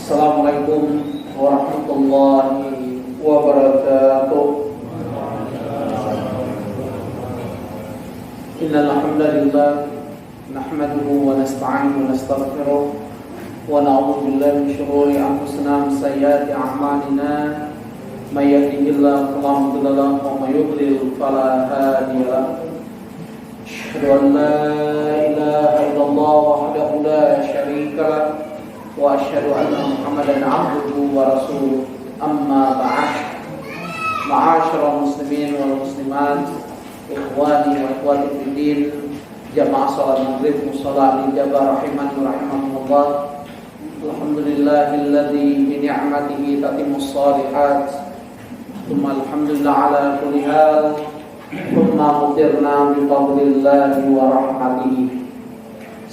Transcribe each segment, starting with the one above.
Assalamualaikum warahmatullahi wabarakatuh. Innal hamdalillah nahmaduhu wa nasta'inuhu wa nastaghfiruh wa na'udzu billahi min shururi anfusina wa min sayyiati a'malina. May yahdihillahu fala mudilla lahu wa may yudlil fala hadiya lahu. Asyhadu an la ilaha illallah wahdahu la syarika lahu wa asyhadu anna Muhammadan 'abduhu wa rasuluh. Amma ba'd. Ma'asyiral muslimin wal muslimat, ikhwani wa akhwati fid din, jamaah salat maghrib musalla al-ijabah rahimani wa rahimakumullah. Alhamdulillahilladzi bi ni'matihi tatimmus shalihat. Tsumma alhamdulillah ala kulli hal. Tsumma mutirna bi fadlillahi wa rahmatihi.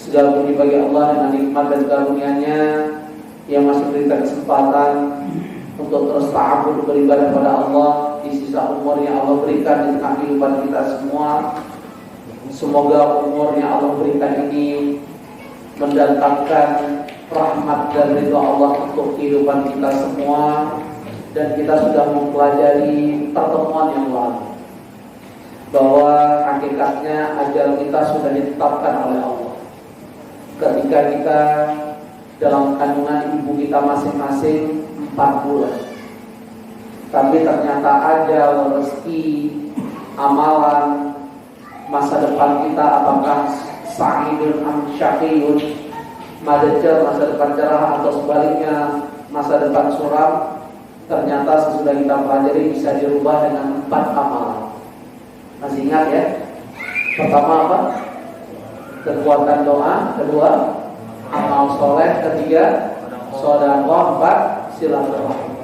Segala puji bagi Allah dengan nikmat dan karunia-Nya yang masih memberikan kesempatan untuk terus ta'abbud beribadah kepada Allah di sisa umur yang Allah berikan di tengah kehidupan kita semua. Semoga umur yang Allah berikan ini mendatangkan rahmat dan ridha Allah untuk kehidupan kita semua. Dan kita sudah mempelajari pertemuan yang lalu bahwa hakikatnya ajal kita sudah ditetapkan oleh Allah ketika kita dalam kandungan ibu kita masing-masing 4 bulan. Tapi ternyata ajal, rezeki, amalan, masa depan kita apakah sa'idun am syaqiyun, masa depan cerah atau sebaliknya masa depan suram, ternyata sesudah kita pelajari bisa dirubah dengan 4 amalan. Masih ingat ya? Pertama apa? Kekuatan doa. Kedua, amal soleh. Ketiga, sedekah. 4, silaturahmi.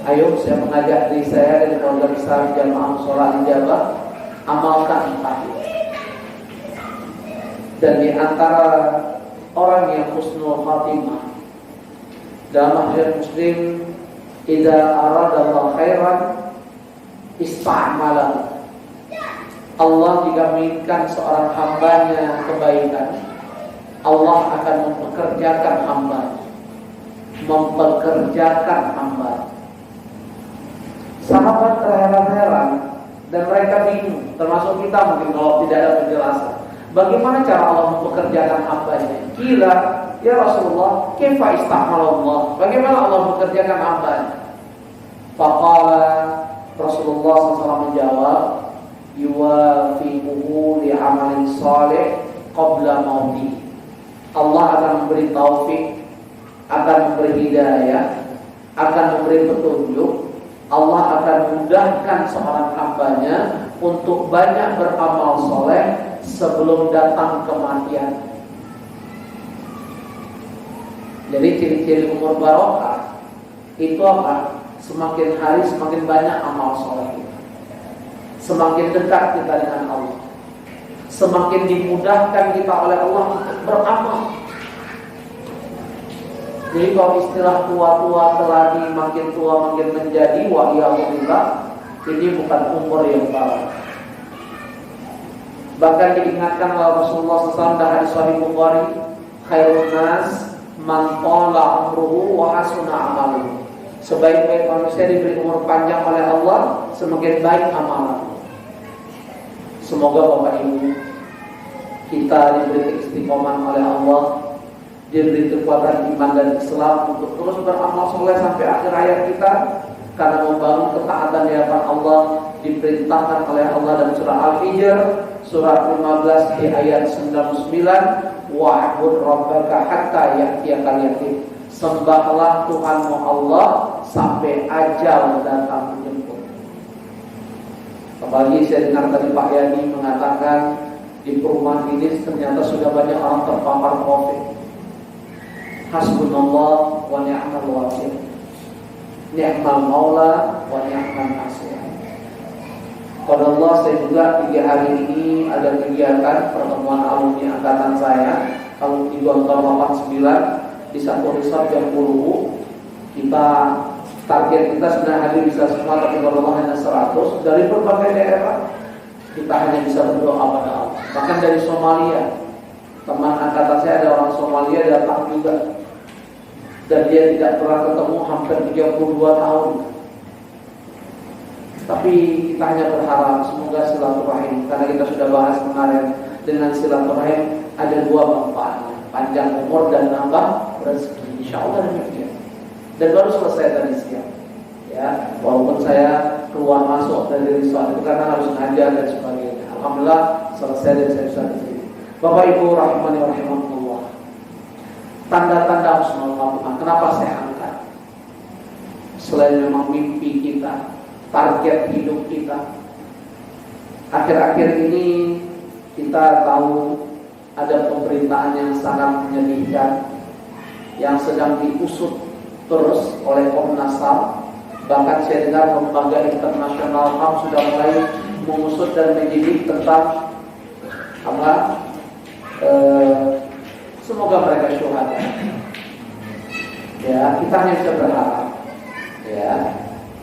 Ayo, saya mengajak diri saya dan keluarga besar jamaah sholat ijabah, amalkan 4 itu. Dan di antara orang yang husnul khatimah dalam hadis Muslim, idza aradallahu khairan ista'malahu. Allah jika menginginkan seorang hambanya kebaikan, Allah akan mempekerjakan hamba. Sahabat terheran-heran dan mereka bingung, termasuk kita mungkin kalau tidak ada penjelasan. Bagaimana cara Allah mempekerjakan hambanya? Kira, ya Rasulullah, kaifa ista'malallah? Bagaimana Allah mempekerjakan hambanya? Faqala, Rasulullah SAW menjawab, yuwafiquhu li'amalin salih qabla mauti. Allah akan memberi taufik, akan memberi hidayah, akan memberi petunjuk. Allah akan mudahkan seorang hambanya untuk banyak beramal soleh sebelum datang kematian. Jadi ciri-ciri umur barokah itu apa? Semakin hari semakin banyak amal soleh kita, semakin dekat kita dengan Allah, semakin dimudahkan kita oleh Allah untuk beramal. Jadi kalau istilah tua-tua teladi, makin tua makin menjadi, wa'iyahulillah, ini bukan umur yang baru. Bahkan diingatkan oleh Rasulullah SAW dalam hadis Sahih Bukhari, khairun nas man tala umruhu wa hasuna amaluhu. Sebaik-baik manusia diberi umur panjang oleh Allah, semakin baik amalan. Semoga Bapak Ibu kita diberi istiqomah oleh Allah, diberi kekuatan iman dan Islam untuk terus beramal soleh sampai akhir hayat kita, karena membangun ketaatan di hadapan Allah diperintahkan oleh Allah dalam surah Al-Hijr surat 15 di ayat 99, wa'bud rabbaka hatta ya'tiyakal yaqin. Sembahlah Tuhanmu Allah sampai ajal datang menjemput. Apalagi saya dengar tadi Pak Yani mengatakan di perumahan ini ternyata sudah banyak orang terpapar COVID. Hasbunallah wa ni'mal wakil, ni'mal maula wa ni'mal nasir. Pada Allah, saya juga 3 hari ini ada kegiatan pertemuan alumni angkatan saya kalau di tahun 89 di satu resort yang Puluh. Kita target kita sebenarnya hadir bisa semua, tapi kalau Allah hanya 100 dari berbagai daerah. Kita hanya bisa berdoa pada Allah. Bahkan dari Somalia, teman angkatan saya ada orang Somalia datang juga dan dia tidak pernah ketemu hampir 32 tahun. Tapi kita hanya berharap semoga silaturahim, karena kita sudah bahas kemarin, dengan silaturahim ada dua manfaatnya, panjang umur dan nambah rezeki. Insya Allah demikian. Dan baru selesai tadi siang, ya, walaupun saya keluar masuk dari resort itu karena harus ngajar dan sebagainya. Alhamdulillah selesai dan saya bisa di sini. Bapak Ibu rahimani wa rahimakumullah. Tanda-tanda husnul khatimah. Kenapa saya angkat? Selain memang mimpi kita, target hidup kita. Akhir-akhir ini kita tahu ada pemberitaan yang sangat menyedihkan yang sedang diusut terus oleh Komnas HAM. Bahkan saya dengar lembaga internasional HAM sudah mulai mengusut dan menyidik tentang semoga mereka syuhada. Ya, kita hanya bisa berharap, ya,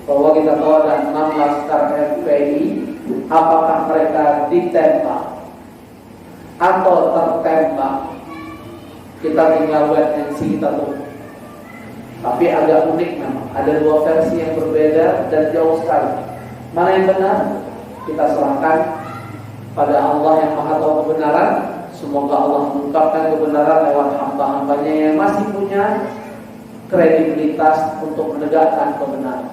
bahwa kita tahu ada 6 laskar FPI, apakah mereka ditembak atau tertembak, kita tinggal wait and see, kita tunggu. Tapi agak unik memang, ada dua versi yang berbeda dan jauh sekali. Mana yang benar? Kita serahkan pada Allah yang Maha Tahu kebenaran. Semoga Allah mengungkapkan kebenaran lewat hamba-hambanya yang masih punya kredibilitas untuk menegakkan kebenaran.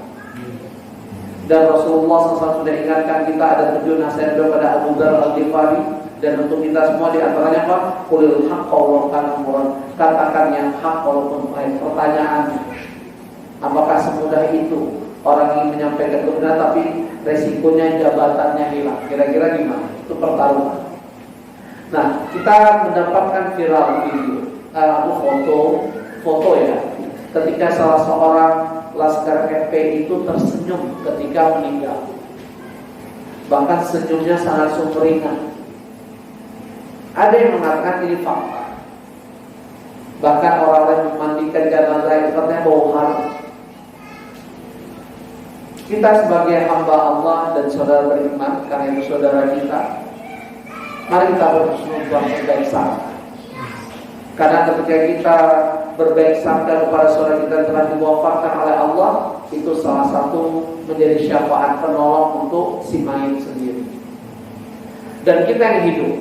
Dan Rasulullah SAW sudah ingatkan kita ada 7 nasihat kepada Abu Dzar Al-Ghifari. Dan untuk kita semua diantaranya apa? Qulil haqqa walau kana murran. Katakan yang hak walaupun pahit. Pertanyaannya, apakah semudah itu orang ingin menyampaikan kebenaran tapi resikonya jabatannya hilang? Kira-kira gimana? Itu pertaruhan. Nah, kita mendapatkan viral video, foto ya, ketika salah seorang laskar FPI itu tersenyum ketika meninggal. Bahkan senyumnya sangat sumringah. Ada yang mengatakan ini fakta. Bahkan orang lain memandikan jenazah itu katanya bau harum. Kita sebagai hamba Allah dan saudara beriman, karena itu saudara kita, mari kita berhusnuzon, berbaik sangka. Karena ketika kita berbaik sangka kepada saudara kita yang telah diwafatkan oleh Allah, itu salah satu menjadi syafaat penolong untuk si mayit sendiri. Dan kita yang hidup,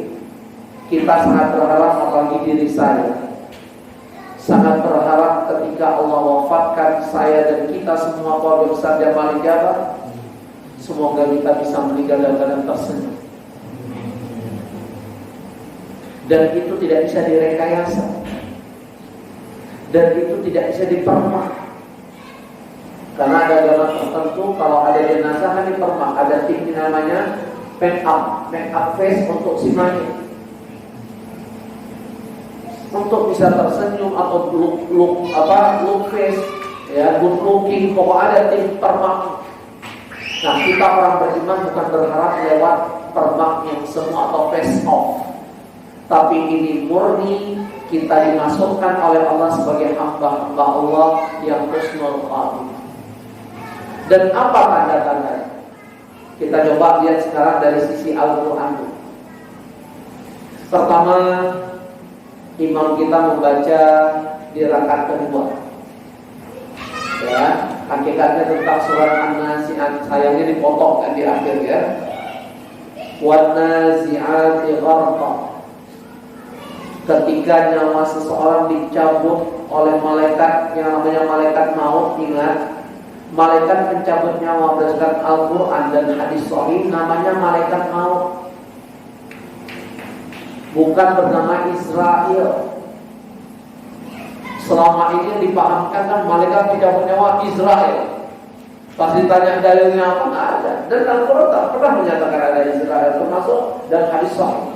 kita sangat berharap, apalagi diri saya, sangat berharap ketika Allah wafatkan saya dan kita semua keluarga besar Jamal Ijabah, semoga kita bisa meninggal dalam keadaan tersenyum. Dan itu tidak bisa direkayasa, dan itu tidak bisa dipermak. Karena ada agama tertentu kalau ada jenazah kan dipermak, ada tim namanya make up face untuk si mayit, untuk bisa tersenyum atau look face, ya, good looking, pokok ada tim permak. Nah, kita orang beriman bukan berharap lewat permak yang semua atau face off, tapi ini murni kita dimasukkan oleh Allah sebagai hamba-hamba Allah yang husnul khatimah. Dan apa tanda-tandanya? Kita coba lihat sekarang dari sisi Al-Quran. Pertama, imam kita membaca di rakaat kedua, ya, hakikatnya tentang surat An-Nazi'at, sayangnya dipotong kan di akhir, ya. Wan-nazi'ati gharqa. Ketika nyawa seseorang dicabut oleh malaikat yang namanya malaikat maut, ingat, malaikat pencabut nyawa berdasarkan Al-Quran dan hadis sahih namanya malaikat maut, bukan bernama Israel. Selama ini yang dipahamkan kan malaikat pencabut nyawa Israel. Pas ditanya dalilnya apa, nggak ada. Dan Al-Quran tak pernah menyatakan ada Israel, termasuk dan hadis sahih.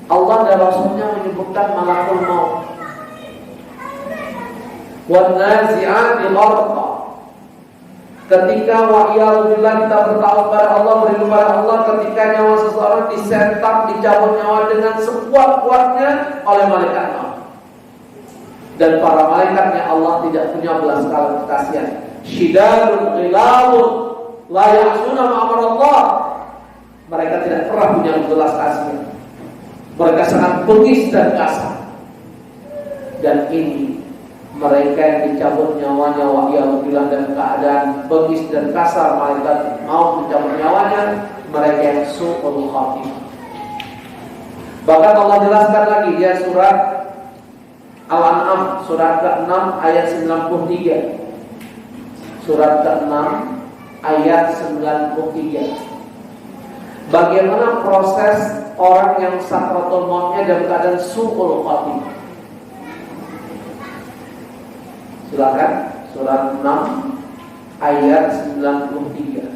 Allah dan Rasulnya menyebutkan malakul maut. Wan-nazi'ati gharqa. Ketika wa'iyadzubillah kita bertawab kepada Allah, berlindung kepada Allah, ketika nyawa seseorang disentak, dicabut nyawa dengan sekuat-kuatnya oleh malaikat maut. Dan para malaikatnya Allah tidak punya belas kasihan. Syidadun ghilawun la ya'suna ma amarallah. Mereka tidak pernah punya belas kasihan. Mereka sangat bengis dan kasar. Dan ini mereka yang dicabut nyawanya wa'iyadzubillah dalam keadaan bengis dan kasar, malaikat mau mencabut nyawanya, mereka yang su'ul khatimah. Bahkan Allah jelaskan lagi di surat Al-An'am surat ke-6 ayat 93. Surat ke-6 ayat 93. Bagaimana proses orang yang sakratul mautnya dalam keadaan su'ul khatimah. Silakan surat 6 ayat 93.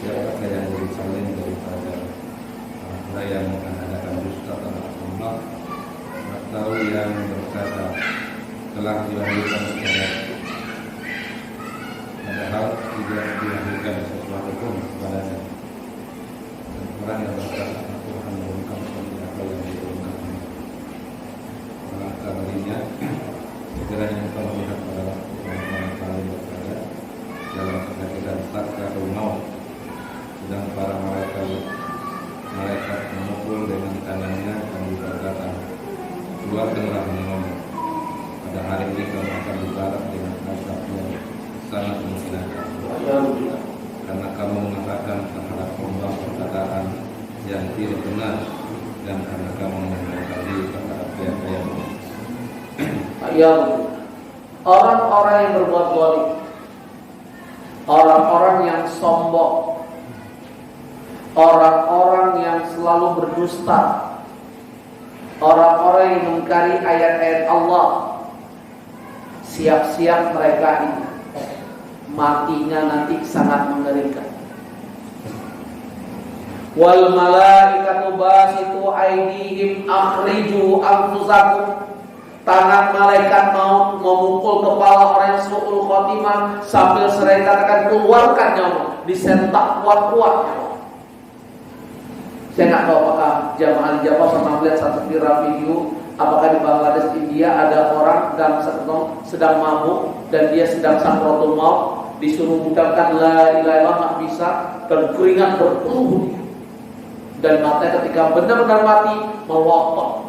Siapakah yang lebih saleh daripada orang yang mengadakan dusta terhadap Allah atau yang berkata telah dilahirkan secara padahal tidak dilahirkan sesuatu pun kepadanya, dan orang yang berkata aku akan mengungkap seperti apa yang diturunkan maka darinya sekiranya engkau melihat pada orang-orang kalian berkata dalam keadaan sakratul maut, sedang para malaikat memukul dengan tangannya dan berkata, keluarkanlah nyawamu. Pada hari ini kamu akan dibalas dengan azab yang sangat menghinakan, karena kamu mengatakan terhadap Allah perkataan yang tidak benar, dan karena kamu mengatakan diri terhadap siapa yang orang-orang yang berbuat zalim, orang-orang yang sombong, orang-orang yang selalu berdusta, orang-orang yang mengingkari ayat-ayat Allah, siap-siap mereka ini matinya nanti sangat mengerikan. Wal malaikatu basitu aydihim akhriju anfusakum. Tangan malaikat mau memukul kepala orang yang su'ul khotimah sambil seraya katakan keluarkan nyawa, disentak kuat-kuat. Saya nggak tahu apakah jamaah di Jawa pernah melihat satu viral video, apakah di Bangladesh, India ada orang dalam sedang mabuk dan dia sedang sakratul maut, disuruh mengucapkan la ilaha illallah nggak bisa, dan keringat berpeluh dan matanya ketika benar-benar mati melotot.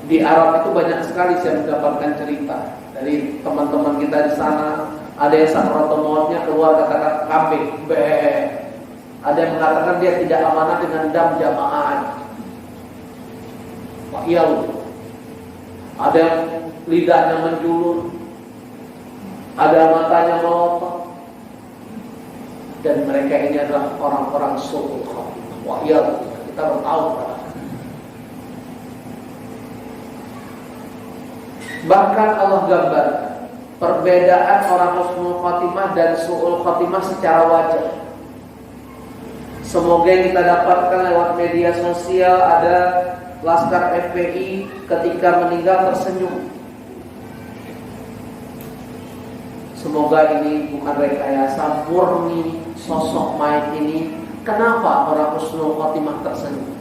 Di Arab itu banyak sekali saya mendapatkan cerita dari teman-teman kita di sana. Ada yang sakratul mautnya keluar kata-kata kambing, ada yang mengatakan dia tidak amanah dengan dam jamaah. Ada yang lidahnya menjulur, ada matanya melotot, dan mereka ini adalah orang-orang su'ul khatimah. Kita harus tahu. Bahkan Allah gambar perbedaan orang husnul khatimah dan su'ul khatimah secara wajar. Semoga yang kita dapatkan lewat media sosial, ada Laskar FPI ketika meninggal tersenyum. Semoga ini bukan rekayasa, murni sosok mayit ini. Kenapa orang husnul khatimah tersenyum?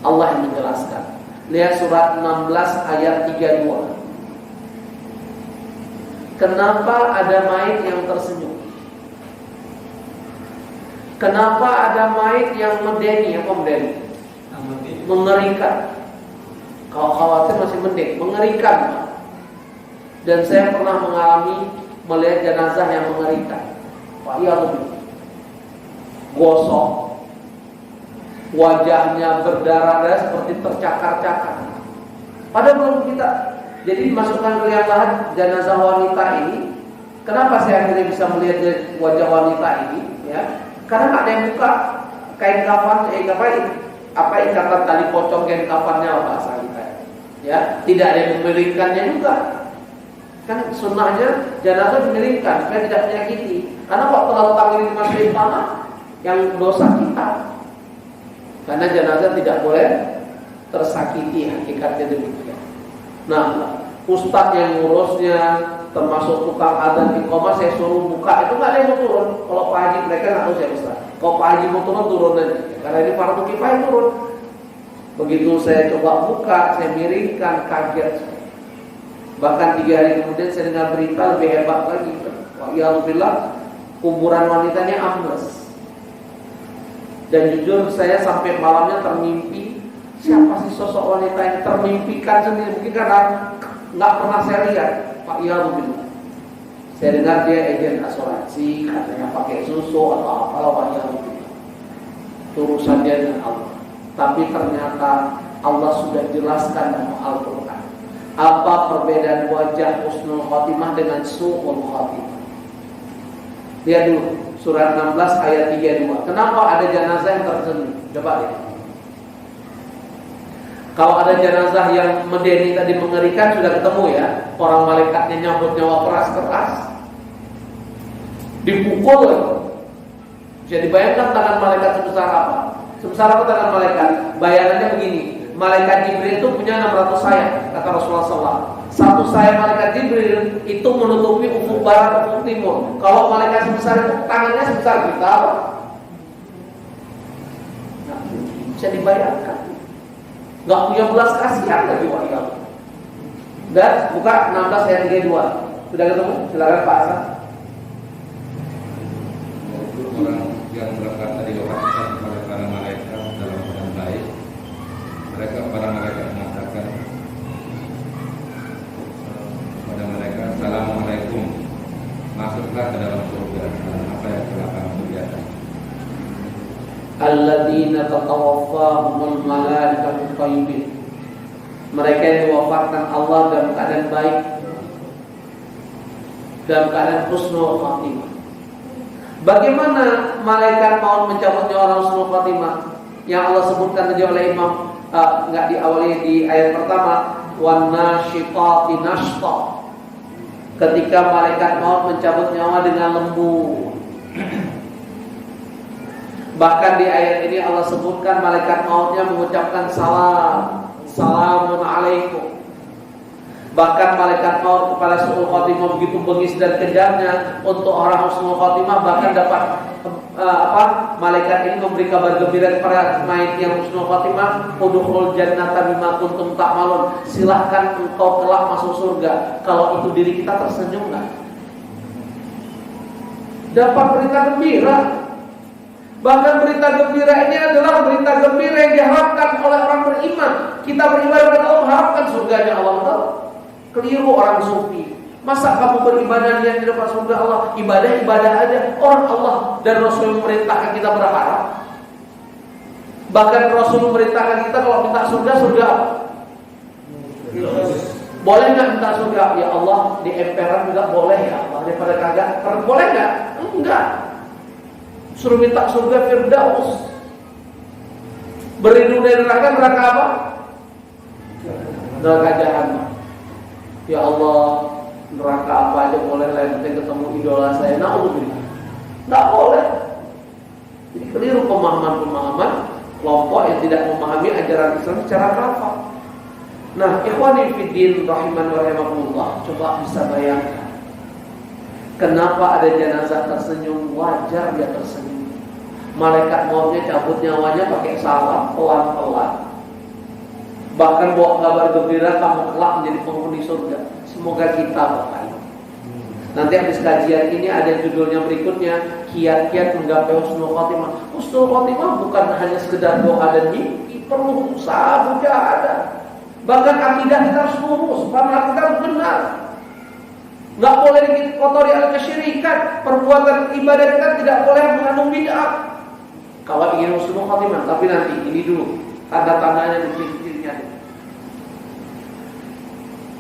Allah yang menjelaskan. Lihat surat 16 ayat 32. Kenapa ada mayit yang tersenyum? Kenapa ada mayit yang mendeni? Mengerikan. Kalau khawatir masih mendek, mengerikan. Dan saya pernah mengalami melihat jenazah yang mengerikan. Gosok, wajahnya berdarah-darah seperti tercakar-cakar. Padahal belum kita. Jadi dimasukkan ke liang lahat jenazah wanita ini. Kenapa saya akhirnya bisa melihat wajah wanita ini? Ya, karena ada yang buka kain kafan, ikatan tali pocong kain kafannya bahasa kita. Ya, tidak ada yang memelingkannya juga. Kan sunnahnya jenazah dimelingkan supaya tidak menyakiti. Karena waktu terlalu tangan dimasukin tanah yang dosa kita. Karena jenazah tidak boleh tersakiti, hakikatnya demikian. Nah, ustadz yang ngurusnya, termasuk tukang adzan iqamah, saya suruh buka, itu nggak ada yang mau turun. Kalau Pak Haji, mereka nggak tahu saya ustadz. Kalau Pak Haji mau turun aja, karena ini fardu kifayah turun. Begitu saya coba buka, saya miringkan, kaget. Bahkan 3 hari kemudian saya dengar berita lebih hebat lagi. Ya Alhamdulillah, kuburan wanitanya ambles. Dan jujur saya sampai malamnya termimpi, siapa sih sosok wanita yang termimpikan sendiri? Mungkin karena nggak pernah saya lihat. Pak Ya Alhamdulillah, saya dengar dia agen asuransi, katanya pakai susu atau apalah. Pak Ya Alhamdulillah, urusan dia dengan Allah. Tapi ternyata Allah sudah jelaskan dalam Al-Quran apa perbedaan wajah husnul khotimah dengan su'ul khotimah. Lihat dulu surat 16 ayat 32. Kenapa ada jenazah yang tersenyum? Coba lihat. Kalau ada jenazah yang medeni tadi mengerikan, sudah ketemu ya, orang malaikatnya nyambut nyawa keras-keras, dipukul. Bisa dibayangkan tangan malaikat sebesar apa? Sebesar apa tangan malaikat? Bayangannya begini, malaikat Jibril itu punya 600 sayap, kata Rasulullah SAW. Satu sayap malaikat Jibril itu menutupi ufuk barat, ufuk timur. Kalau malaikat sebesar itu, tangannya sebesar kita. Nah, bisa dibayangkan. Gak punya belas kasihan lagi wajah. Dan buka 16 ayat 32. Sudah ketemu? Silakan Pak Hasan. Orang yang berkata diwakilkan kepada para malaikat dalam keadaan baik, para malaikat mengatakan kepada mereka, Assalamualaikum, masuklah ke dalam surga. Apa yang telah kamu kerjakan? Alladzina tatawaffahumul malaikatu thayyibin. Mereka yang diwafatkan Allah dalam keadaan baik, dalam keadaan husnul khatimah. Bagaimana malaikat maut mencabut nyawa orang husnul khatimah? Yang Allah sebutkan tadi oleh Imam, enggak diawali di ayat pertama, wan nasyitati nashta. Ketika malaikat maut mencabut nyawa dengan lembut. Bahkan di ayat ini Allah sebutkan malaikat mautnya mengucapkan salam, salamun alaikum. Bahkan malaikat maut kepada su'ul khotimah begitu bengis dan kejamnya untuk orang husnul khotimah, bahkan dapat malaikat ini memberi kabar gembira kepada mayit yang husnul khotimah, udkhulul jannata bima kuntum ta'malun. Silahkan engkau kelak masuk surga. Kalau itu diri kita tersenyum enggak? Dapat berita gembira. Bahkan berita gembira ini adalah berita gembira yang diharapkan oleh orang beriman. Kita beribadah kepada Allah mengharapkan surganya Allah. Keliru orang sufi. Masa kamu beribadah niat di depan surga Allah? Ibadah aja. Orang Allah dan Rasul memerintahkan kita berharap. Bahkan Rasul memerintahkan kita kalau minta surga apa? Boleh nggak minta surga? Ya Allah, di emperan juga boleh ya Allah. Daripada kagak, boleh nggak? Enggak. Suruh minta surga Firdaus. Berlindung dari neraka apa? Neraka jahanam. Ya Allah, neraka apa aja boleh lah, yang penting ketemu idola saya. Na'udzubillah. Nggak boleh. Jadi keliru pemahaman kelompok yang tidak memahami ajaran Islam secara kafah. Nah, ikhwani fiddin rahiman wa rahimakumullah, coba bisa bayangkan. Kenapa ada jenazah tersenyum? Wajar dia tersenyum. Malaikat mautnya cabut nyawanya pakai salam pelan-pelan. Bahkan bawa kabar gembira kamu kelak menjadi penghuni surga. Semoga kita Bapak. Nanti habis kajian ini ada judulnya berikutnya, kiat-kiat menggapai husnul khotimah. Husnul khotimah bukan hanya sekedar doa dan mimpi, perlu usaha juga ada. Bahkan akidah kita harus lurus, paham kita harus benar. Nggak boleh dikotori oleh kesyirikan. Perbuatan ibadah kita tidak boleh mengandung bid'ah. Kalau ingin husnul khotimah, tapi nanti ini dulu tanda-tandanya dan ciri-cirinya.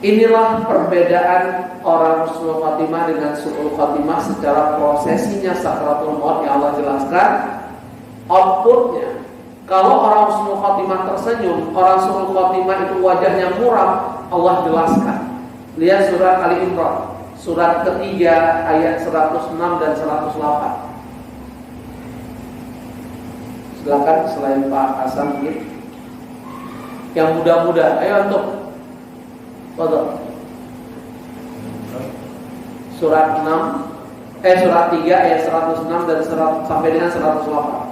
Inilah perbedaan orang husnul khotimah dengan su'ul khotimah secara prosesinya sakratul maut yang Allah jelaskan. Outputnya, kalau orang husnul khotimah tersenyum, orang su'ul khotimah itu wajahnya muram, Allah jelaskan. Lihat surat Ali Imran, surat ketiga ayat 106 dan 108. Silakan selain Pak Hasan gitu. Yang muda-muda, ayo untuk foto. Surat 3 ayat 106 dan 100, sampai dengan 108.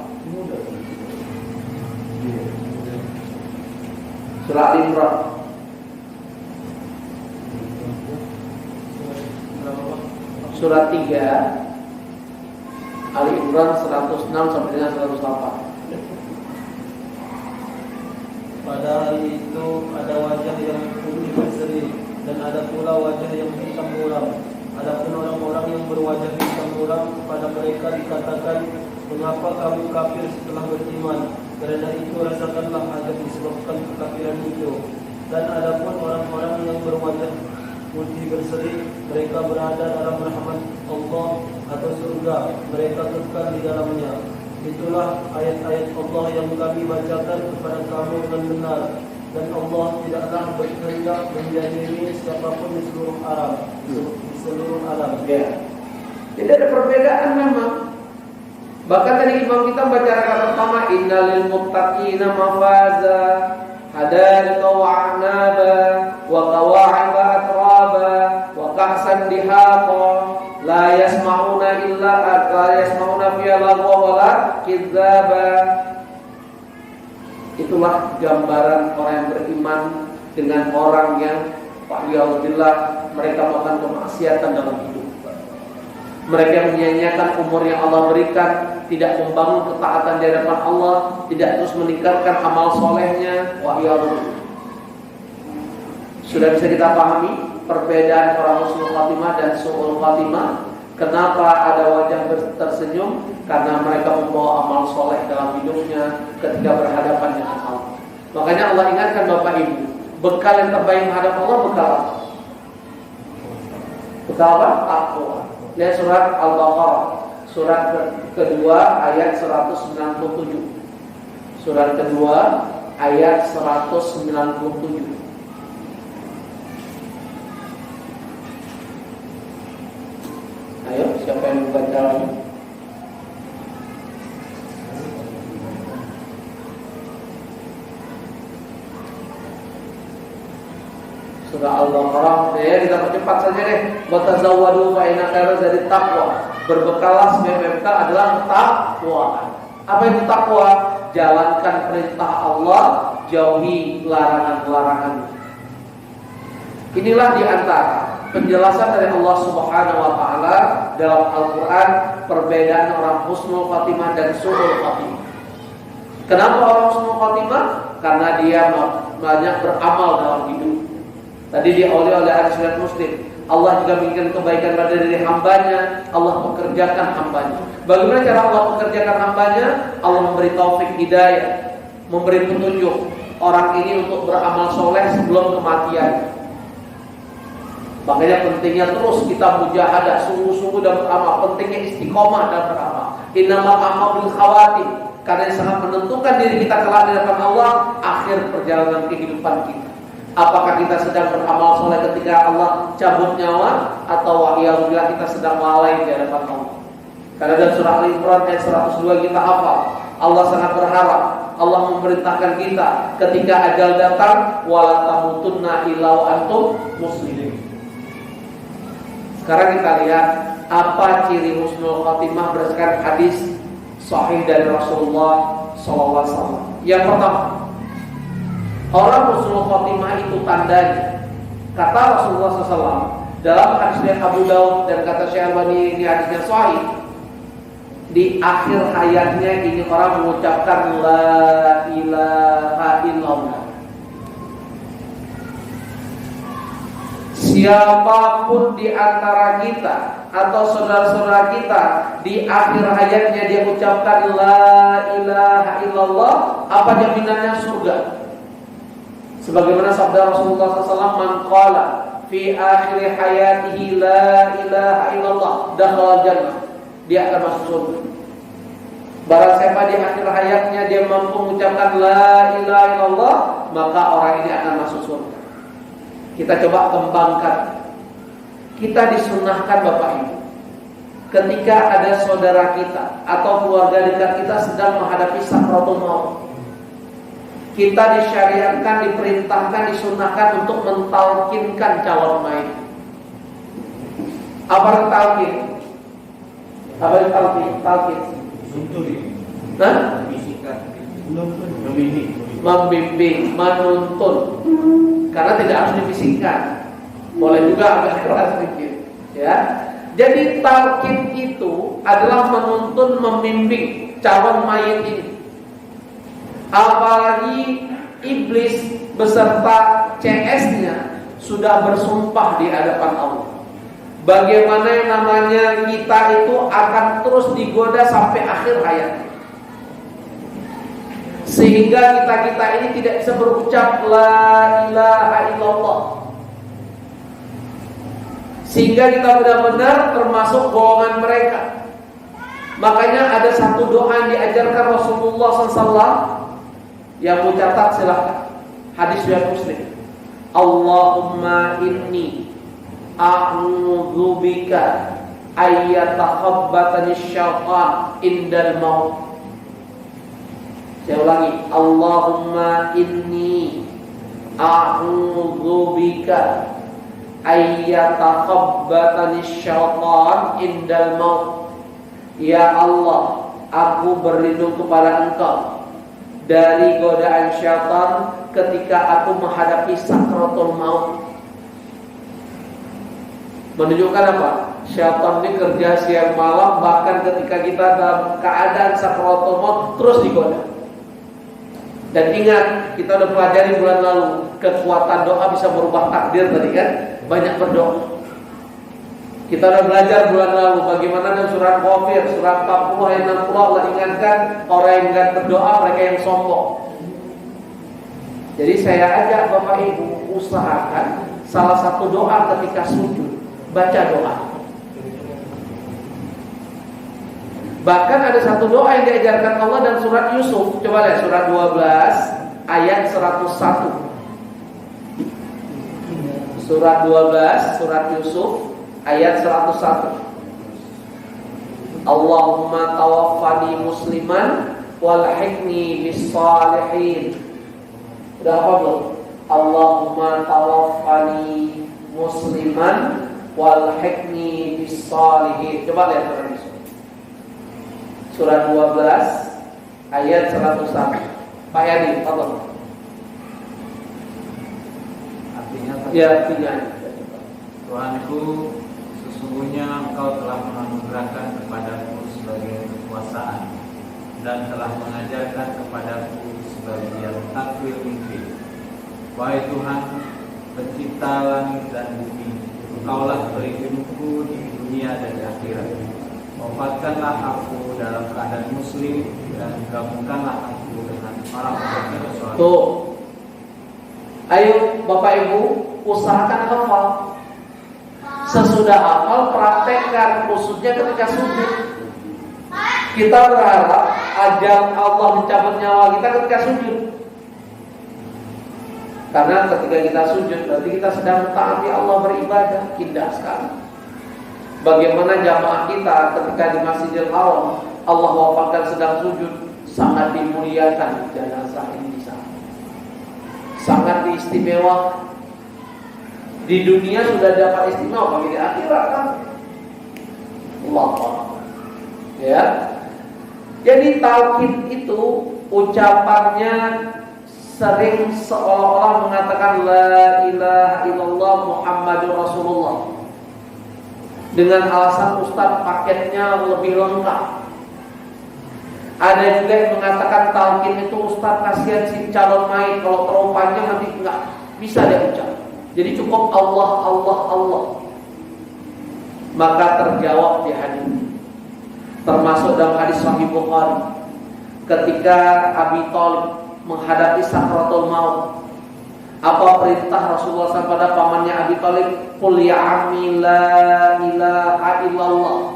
Surat Imran. surat 3 Ali Imran 106 sampai dengan 108. Pada hari itu ada wajah yang putih berseri dan ada pula wajah yang hitam muram. Adapun orang-orang yang berwajah hitam muram, kepada mereka dikatakan, mengapa kamu kafir setelah beriman? Karena itu rasakanlah azab disebabkan kekafiran itu. Dan adapun orang-orang yang berwajah putih berseri, mereka berada dalam rahmat Allah atau surga, mereka kekal di dalamnya. Itulah ayat-ayat Allah yang kami bacakan kepada kamu dengan benar. Dan Allah tidaklah berkehendak menjadikan siapapun di seluruh alam, di seluruh alam. Ya. Jadi ada perbedaan memang. Bahkan tadi imam kita baca kata pertama, innalil muttaqina mafaza, hadariqa wa a'naba, wa qawa'iba atraba, wa ka'san dihaqa, la yasma'una illa fiha lagwa wala kidzaba. Itulah gambaran orang yang beriman dengan orang yang wa'iyahudillah mereka melakukan kemaksiatan dalam hidup. Mereka menyia-nyiakan umur yang Allah berikan, tidak membangun ketaatan di hadapan Allah, tidak terus meningkatkan amal solehnya. Wa'iyahudillah. Sudah bisa kita pahami perbedaan orang husnul khatimah dan su'ul khatimah. Kenapa ada wajah tersenyum? Karena mereka membawa amal soleh dalam hidupnya ketika berhadapan dengan Allah. Makanya Allah ingatkan Bapak Ibu, bekal yang terbaik menghadap Allah bekal apa? Bekal apa? Takwa. Lihat surat Al-Baqarah, surat kedua ayat 197. Surat kedua ayat 197. Ayo, siapa yang membaca lagi? Surah Al-Baqarah. Ya, kita percepat saja deh. Watazawwadu fa inna khairaz zadi taqwa. Berbekalah sebaik-baik bekal adalah takwa. Apa itu takwa? Jalankan perintah Allah, jauhi larangan-larangan. Inilah diantara penjelasan dari Allah Subhanahu wa taala dalam Al-Qur'an perbedaan orang husnul khatimah dan su'ul khatimah. Kenapa orang husnul khatimah? Karena dia banyak beramal dalam hidup. Tadi diawali oleh hadis riwayat Muslim. Allah juga menginginkan kebaikan pada diri hambanya, Allah pekerjakan hambanya. Bagaimana cara Allah pekerjakan hambanya? Allah memberi taufik hidayah, memberi petunjuk orang ini untuk beramal soleh sebelum kematian. Makanya pentingnya terus kita mujahadah, sungguh-sungguh dalam beramal. Pentingnya istiqomah dalam beramal. Innamal a'malu bil khawatim. Karena yang sangat menentukan diri kita kelak di hadapan Allah akhir perjalanan kehidupan kita. Apakah kita sedang beramal soleh ketika Allah cabut nyawa, atau wa'iyahulillah kita sedang lalai di hadapan Allah. Karena dalam surah Al-Imran ayat 102 kita hafal, Allah sangat berharap, Allah memerintahkan kita ketika ajal datang, wala tamutunna illa wa antum muslimin. Sekarang kita lihat apa ciri husnul khatimah berdasarkan hadis sahih dari Rasulullah SAW. Yang pertama, orang husnul khatimah itu tandanya, kata Rasulullah SAW dalam hadis Abu Daud dan kata Syekh Albani ini hadisnya sahih. Di akhir hayatnya ini orang mengucapkan la ilaha illallah. Siapapun di antara kita atau saudara-saudara kita di akhir hayatnya dia ucapkan la ilaha illallah, apa jaminannya? Surga. Sebagaimana sabda Rasulullah SAW, man qala fi akhir hayatihi la ilaha illallah dakhala jannah, dia akan masuk surga. Barang siapa di akhir hayatnya dia mampu mengucapkan la ilaha illallah, maka orang ini akan masuk surga. Kita coba kembangkan. Kita disunahkan Bapak Ibu, ketika ada saudara kita atau keluarga dekat kita sedang menghadapi sakratul maut, kita disyariatkan, diperintahkan, disunahkan untuk mentalkinkan calon mayit. Apa itu talkin? Apa itu talkin? Talkin. Membimbing, menuntun. Karena tidak harus dibisikkan, boleh juga agak keras sedikit, ya. Jadi talqin itu adalah menuntun, membimbing calon mayit ini. Apalagi iblis beserta CS-nya sudah bersumpah di hadapan Allah. Bagaimana yang namanya kita itu akan terus digoda sampai akhir hayat, sehingga kita ini tidak bisa berucap la ilaha illallah, sehingga kita benar-benar termasuk golongan mereka. Makanya ada satu doa yang diajarkan Rasulullah SAW, yang mau catat silahkan, hadis riwayat Muslim. Allahumma inni a'udzubika ayyatakhabbatani syaitan indal maut. Saya ulangi, Allahumma inni a'udzubika ayyatakhabbatani syaitan indal maut. Ya Allah, aku berlindung kepada Engkau dari godaan syaitan ketika aku menghadapi sakratul maut. Menunjukkan apa? Syaitan ini kerja siang malam, bahkan ketika kita dalam keadaan sakratul maut terus digoda. Dan ingat, kita udah pelajari bulan lalu, kekuatan doa bisa merubah takdir tadi kan? Banyak berdoa. Kita udah belajar bulan lalu bagaimana dalam surat Ghafir, surat 40 ayat 60 Allah ingatkan orang yang enggak berdoa mereka yang sombong. Jadi saya ajak Bapak Ibu usahakan salah satu doa ketika sujud, baca doa. Bahkan ada satu doa yang diajarkan Allah dalam surat Yusuf. Coba lihat surat 12 ayat 101. Surat 12 surat Yusuf ayat 101. Allahumma tawaffani musliman walhiqni bis-shalihin. Udah apa belum? Allahumma tawaffani musliman walhiqni bis-shalihin. Coba lihat surat Yusuf. Surat 12 ayat 101. Pak Yani, tolong. Artinya Ya, artinya. Tuhanku, sesungguhnya Engkau telah menganugerahkan kepadaku sebagai kekuasaan dan telah mengajarkan kepadaku sebagian takwil mimpi. Wahai Tuhan, pencipta langit dan bumi, Engkaulah pelindungku di dunia dan di akhirat. Wafatkanlah aku dalam keadaan muslim dan gabungkanlah aku dengan orang-orang yang soleh. Tuh, ayo Bapak Ibu usahakan hafal. Sesudah hafal praktekkan, khususnya ketika sujud. Kita berharap ajal Allah mencabut nyawa kita ketika sujud. Karena ketika kita sujud berarti kita sedang mentaati Allah beribadah. Indah sekali. Bagaimana jamaah kita ketika di Masjidil Haram Allah wafatkan sedang sujud, sangat dimuliakan jenazah ini di sana. Sangat diistimewakan. Di dunia sudah dapat istimewa, bagi di akhirat kan Allah. Ya. Jadi talqin itu ucapannya sering seolah-olah mengatakan la ilaha illallah Muhammadur Rasulullah. Dengan alasan Ustaz paketnya lebih lengkap. Ada juga yang mengatakan talqin itu Ustaz kasihan si calon mayit kalau terlalu panjang nanti enggak bisa dia ucap. Jadi cukup Allah, Allah, Allah. Maka terjawab di hadis. Termasuk dalam hadis Sahih Bukhari, ketika Abi Thalib menghadapi sakratul maut, apa perintah Rasulullah SAW pada pamannya Abi Thalib? Qul ya ammi la ilaha illallah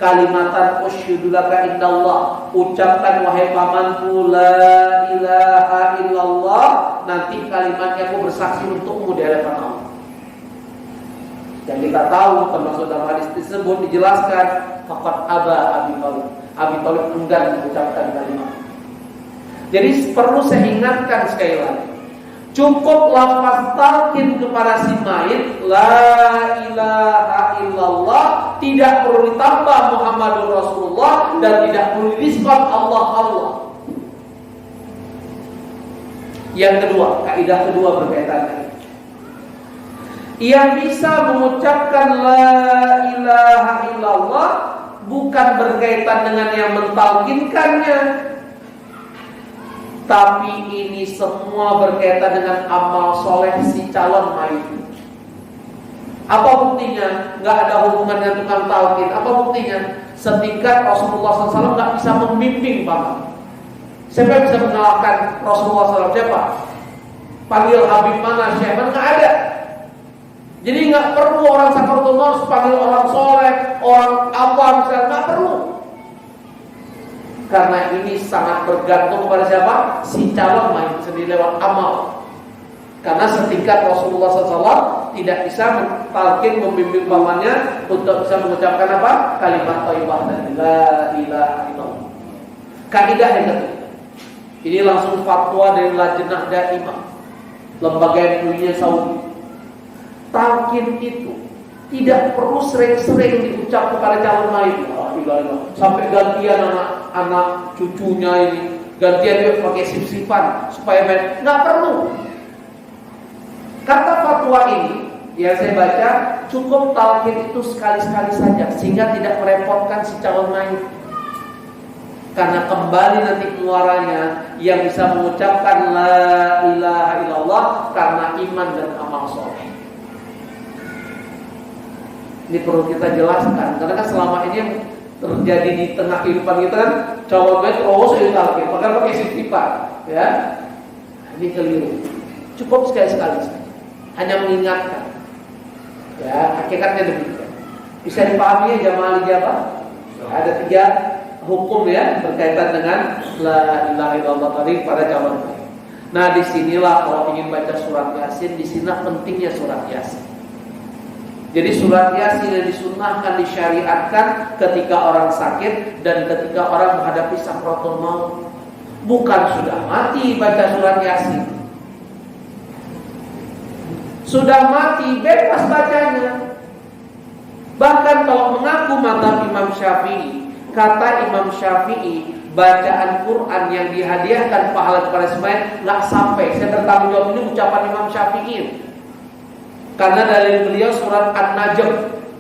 kalimatan usyhidu laka indallah. Ucapkan wahai pamanku la ilaha illallah, nanti kalimatnya aku bersaksi untukmu di hadapan Allah. Yang kita tahu termasuk dalam hadis tersebut dijelaskan faqad aba Abi Thalib. Abi Thalib enggan mengucapkan kalimat. Jadi perlu saya ingatkan sekali lagi, cukup lafaz talqin kepada si mayit la ilaha illallah, tidak perlu ditambah Muhammadur Rasulullah dan tidak perlu didiskon Allah Allah. Yang kedua, kaidah kedua berkaitan dengan yang bisa mengucapkan la ilaha berkaitan dengan yang mentalkinkannya, tapi ini semua berkaitan dengan amal soleh si calon mayit. Apa buktinya? Nggak ada hubungan dengan tukang talkin. Apa buktinya? Setingkat Rasulullah SAW nggak bisa membimbing paman. Siapa yang bisa mengalahkan Rasulullah SAW? Siapa? Panggil Habib mana? Siapa? Nggak ada. Jadi nggak perlu orang sakaratul maut panggil orang soleh, orang apa misalnya, nggak perlu. Karena ini sangat bergantung kepada siapa? Si calon mayit sendiri lewat amal. Karena setingkat Rasulullah SAW tidak bisa mentalkin, membimbing pamannya untuk bisa mengucapkan apa? Kalimat thayyibah dan la ilaha illallah. Kaidah yang ketiga. Ini langsung fatwa dari Lajnah Daimah, lembaga yang punya Saudi. Talqin itu tidak perlu sering-sering diucap kepada calon mayit. Sampai gantian anak cucunya ini, gantian dia pakai sip-sipan supaya main. Nggak perlu. Kata fatwa ini yang saya baca, cukup talqin itu sekali-sekali saja sehingga tidak merepotkan si calon mayit. Karena kembali nanti pengeluarannya yang bisa mengucapkan la ilaha illallah karena iman dan amal soleh. Ini perlu kita jelaskan karena kan selama ini yang terjadi di tengah kehidupan kita kan calon mayit terus talqin, bahkan pakai sip-sipan, ya. Ini keliru. Cukup sekali-sekali saja. Hanya mengingatkan. Ya, hakikatnya demikian. Bisa dipahami ya jamaah ijabah? Ada 3 hukum ya berkaitan dengan la ilaha illallah tadi pada calon mayit. Nah, disinilah kalau ingin baca surat Yasin, disinilah pentingnya surat Yasin. Jadi surat Yasin yang disunnahkan, disyariatkan ketika orang sakit dan ketika orang menghadapi sakratul maut. Bukan sudah mati baca surat Yasin. Sudah mati bebas bacanya. Bahkan kalau mengaku mazhab Imam Syafi'i, kata Imam Syafi'i, bacaan Quran yang dihadiahkan pahala kepada semayat nggak sampai. Saya bertanggung jawab, ini ucapan Imam Syafi'i. Karena dari beliau surat An-Najm,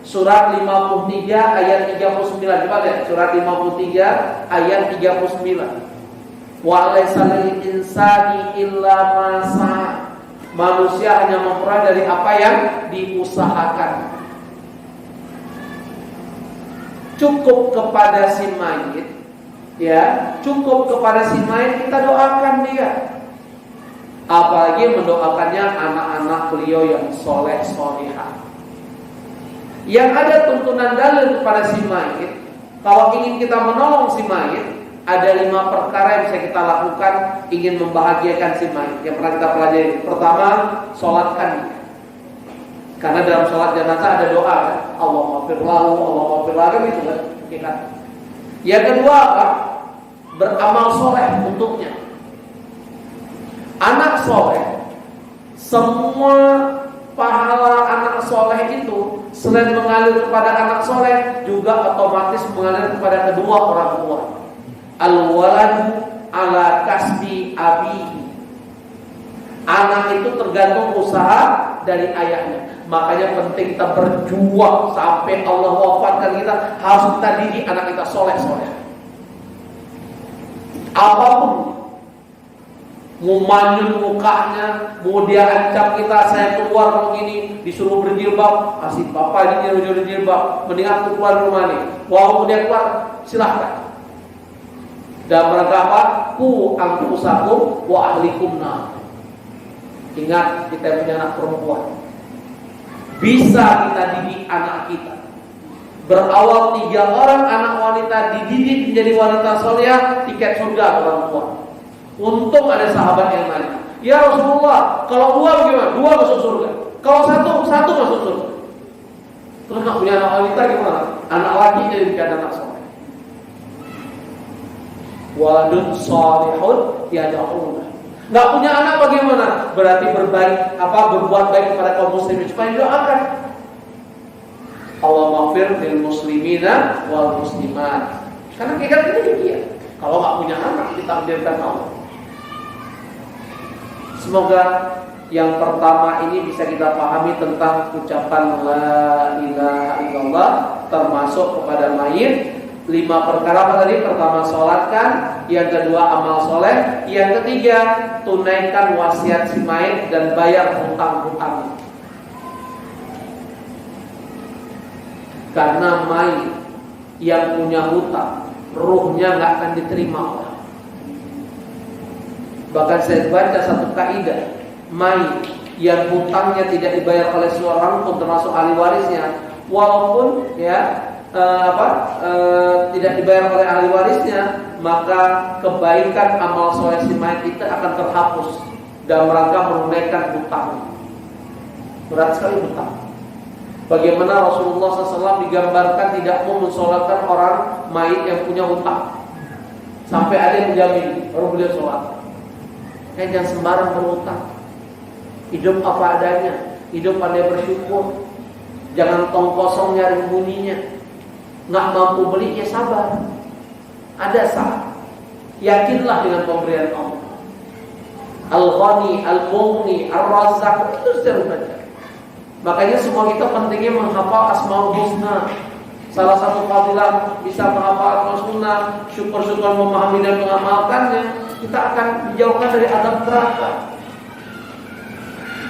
surat 53 ayat 39. Coba lihat surat 53 ayat 39. Wa laisa lil insani illa ma sa'a. Manusia hanya memperoleh dari apa yang diusahakan. Cukup kepada si mayit, ya, cukup kepada si mayit kita doakan dia. Apalagi mendoakannya anak-anak beliau yang soleh solihah. Yang ada tuntunan dalil kepada si mayit, kalau ingin kita menolong si mayit, ada 5 perkara yang bisa kita lakukan ingin membahagiakan si mayit. Yang pernah kita pelajari. Pertama, sholatkan dia. Karena dalam sholat jenazah ada doa kan? Allahumma fir lahu, Allahumma fir lahu, gitu kan? Yang kedua apa? Beramal soleh untuknya. Anak soleh, semua pahala anak soleh itu selain mengalir kepada anak soleh, juga otomatis mengalir kepada kedua orang tua. Al-waladu ala kasbi abihi. Anak itu tergantung usaha dari ayahnya. Makanya penting kita berjuang sampai Allah wafatkan kita. Harus kita didik anak kita soleh-soleh. Apapun, mau manyun mukanya, mau dia ancam kita, saya keluar begini, disuruh berjilbab, kasih bapak ini nyuruh jilbab, mendingan aku keluar rumah nih. Walaupun dia keluar, silahkan. Dan mereka apa? Ku anfusakum wa ahlikum nar. Ingat, kita punya anak perempuan. Bisa kita didik anak kita. Berawal 3 orang anak wanita dididik menjadi wanita solehah, tiket surga orang tua. Untung ada sahabat yang nanya, ya Rasulullah, kalau 2 bagaimana? 2 masuk surga. Kalau 1 masuk surga. Terus nggak punya anak wanita gimana? Anak laki jadi bukan anak soleh. Waladun salihun yad'una. Nggak punya anak bagaimana? Berarti berbuat baik kepada kaum muslimin supaya doakan. Allah maghfir lil muslimina wal muslimat. Karena kita ini dia. Kalau nggak punya anak kita menjadikan Allah. Semoga yang pertama ini bisa kita pahami tentang ucapan la ilaha illallah termasuk kepada mayit. 5 perkara apa tadi? Pertama sholatkan, yang kedua amal soleh, yang ketiga tunaikan wasiat si mayit dan bayar hutang-hutang. Karena mayit yang punya hutang, ruhnya nggak akan diterima Allah. Bahkan saya baca satu kaidah, mayit yang hutangnya tidak dibayar oleh seorang pun termasuk ahli warisnya, walaupun tidak dibayar oleh ahli warisnya, maka kebaikan amal soleh si mayit itu akan terhapus dalam rangka menunaikan hutang. Berat sekali hutang. Bagaimana Rasulullah SAW digambarkan tidak mau mensolatkan orang mayit yang punya hutang, sampai ada yang menjamin baru beliau sholat. Jangan sembarang berhutang. Hidup apa adanya, hidup pandai bersyukur. Jangan tong kosong nyari bunyinya. Nggak mampu beli, ya sabar. Ada saat. Yakinlah dengan pemberian Allah. Al-Ghani, Al-Mughni, Ar-Razzaq, itu seterusnya. Makanya semua kita pentingnya menghafal Asmaul Husna. Salah satu fadilah bisa menghafal Asmaul Husna, syukur-syukur memahami dan mengamalkannya, kita akan dijauhkan dari azab neraka.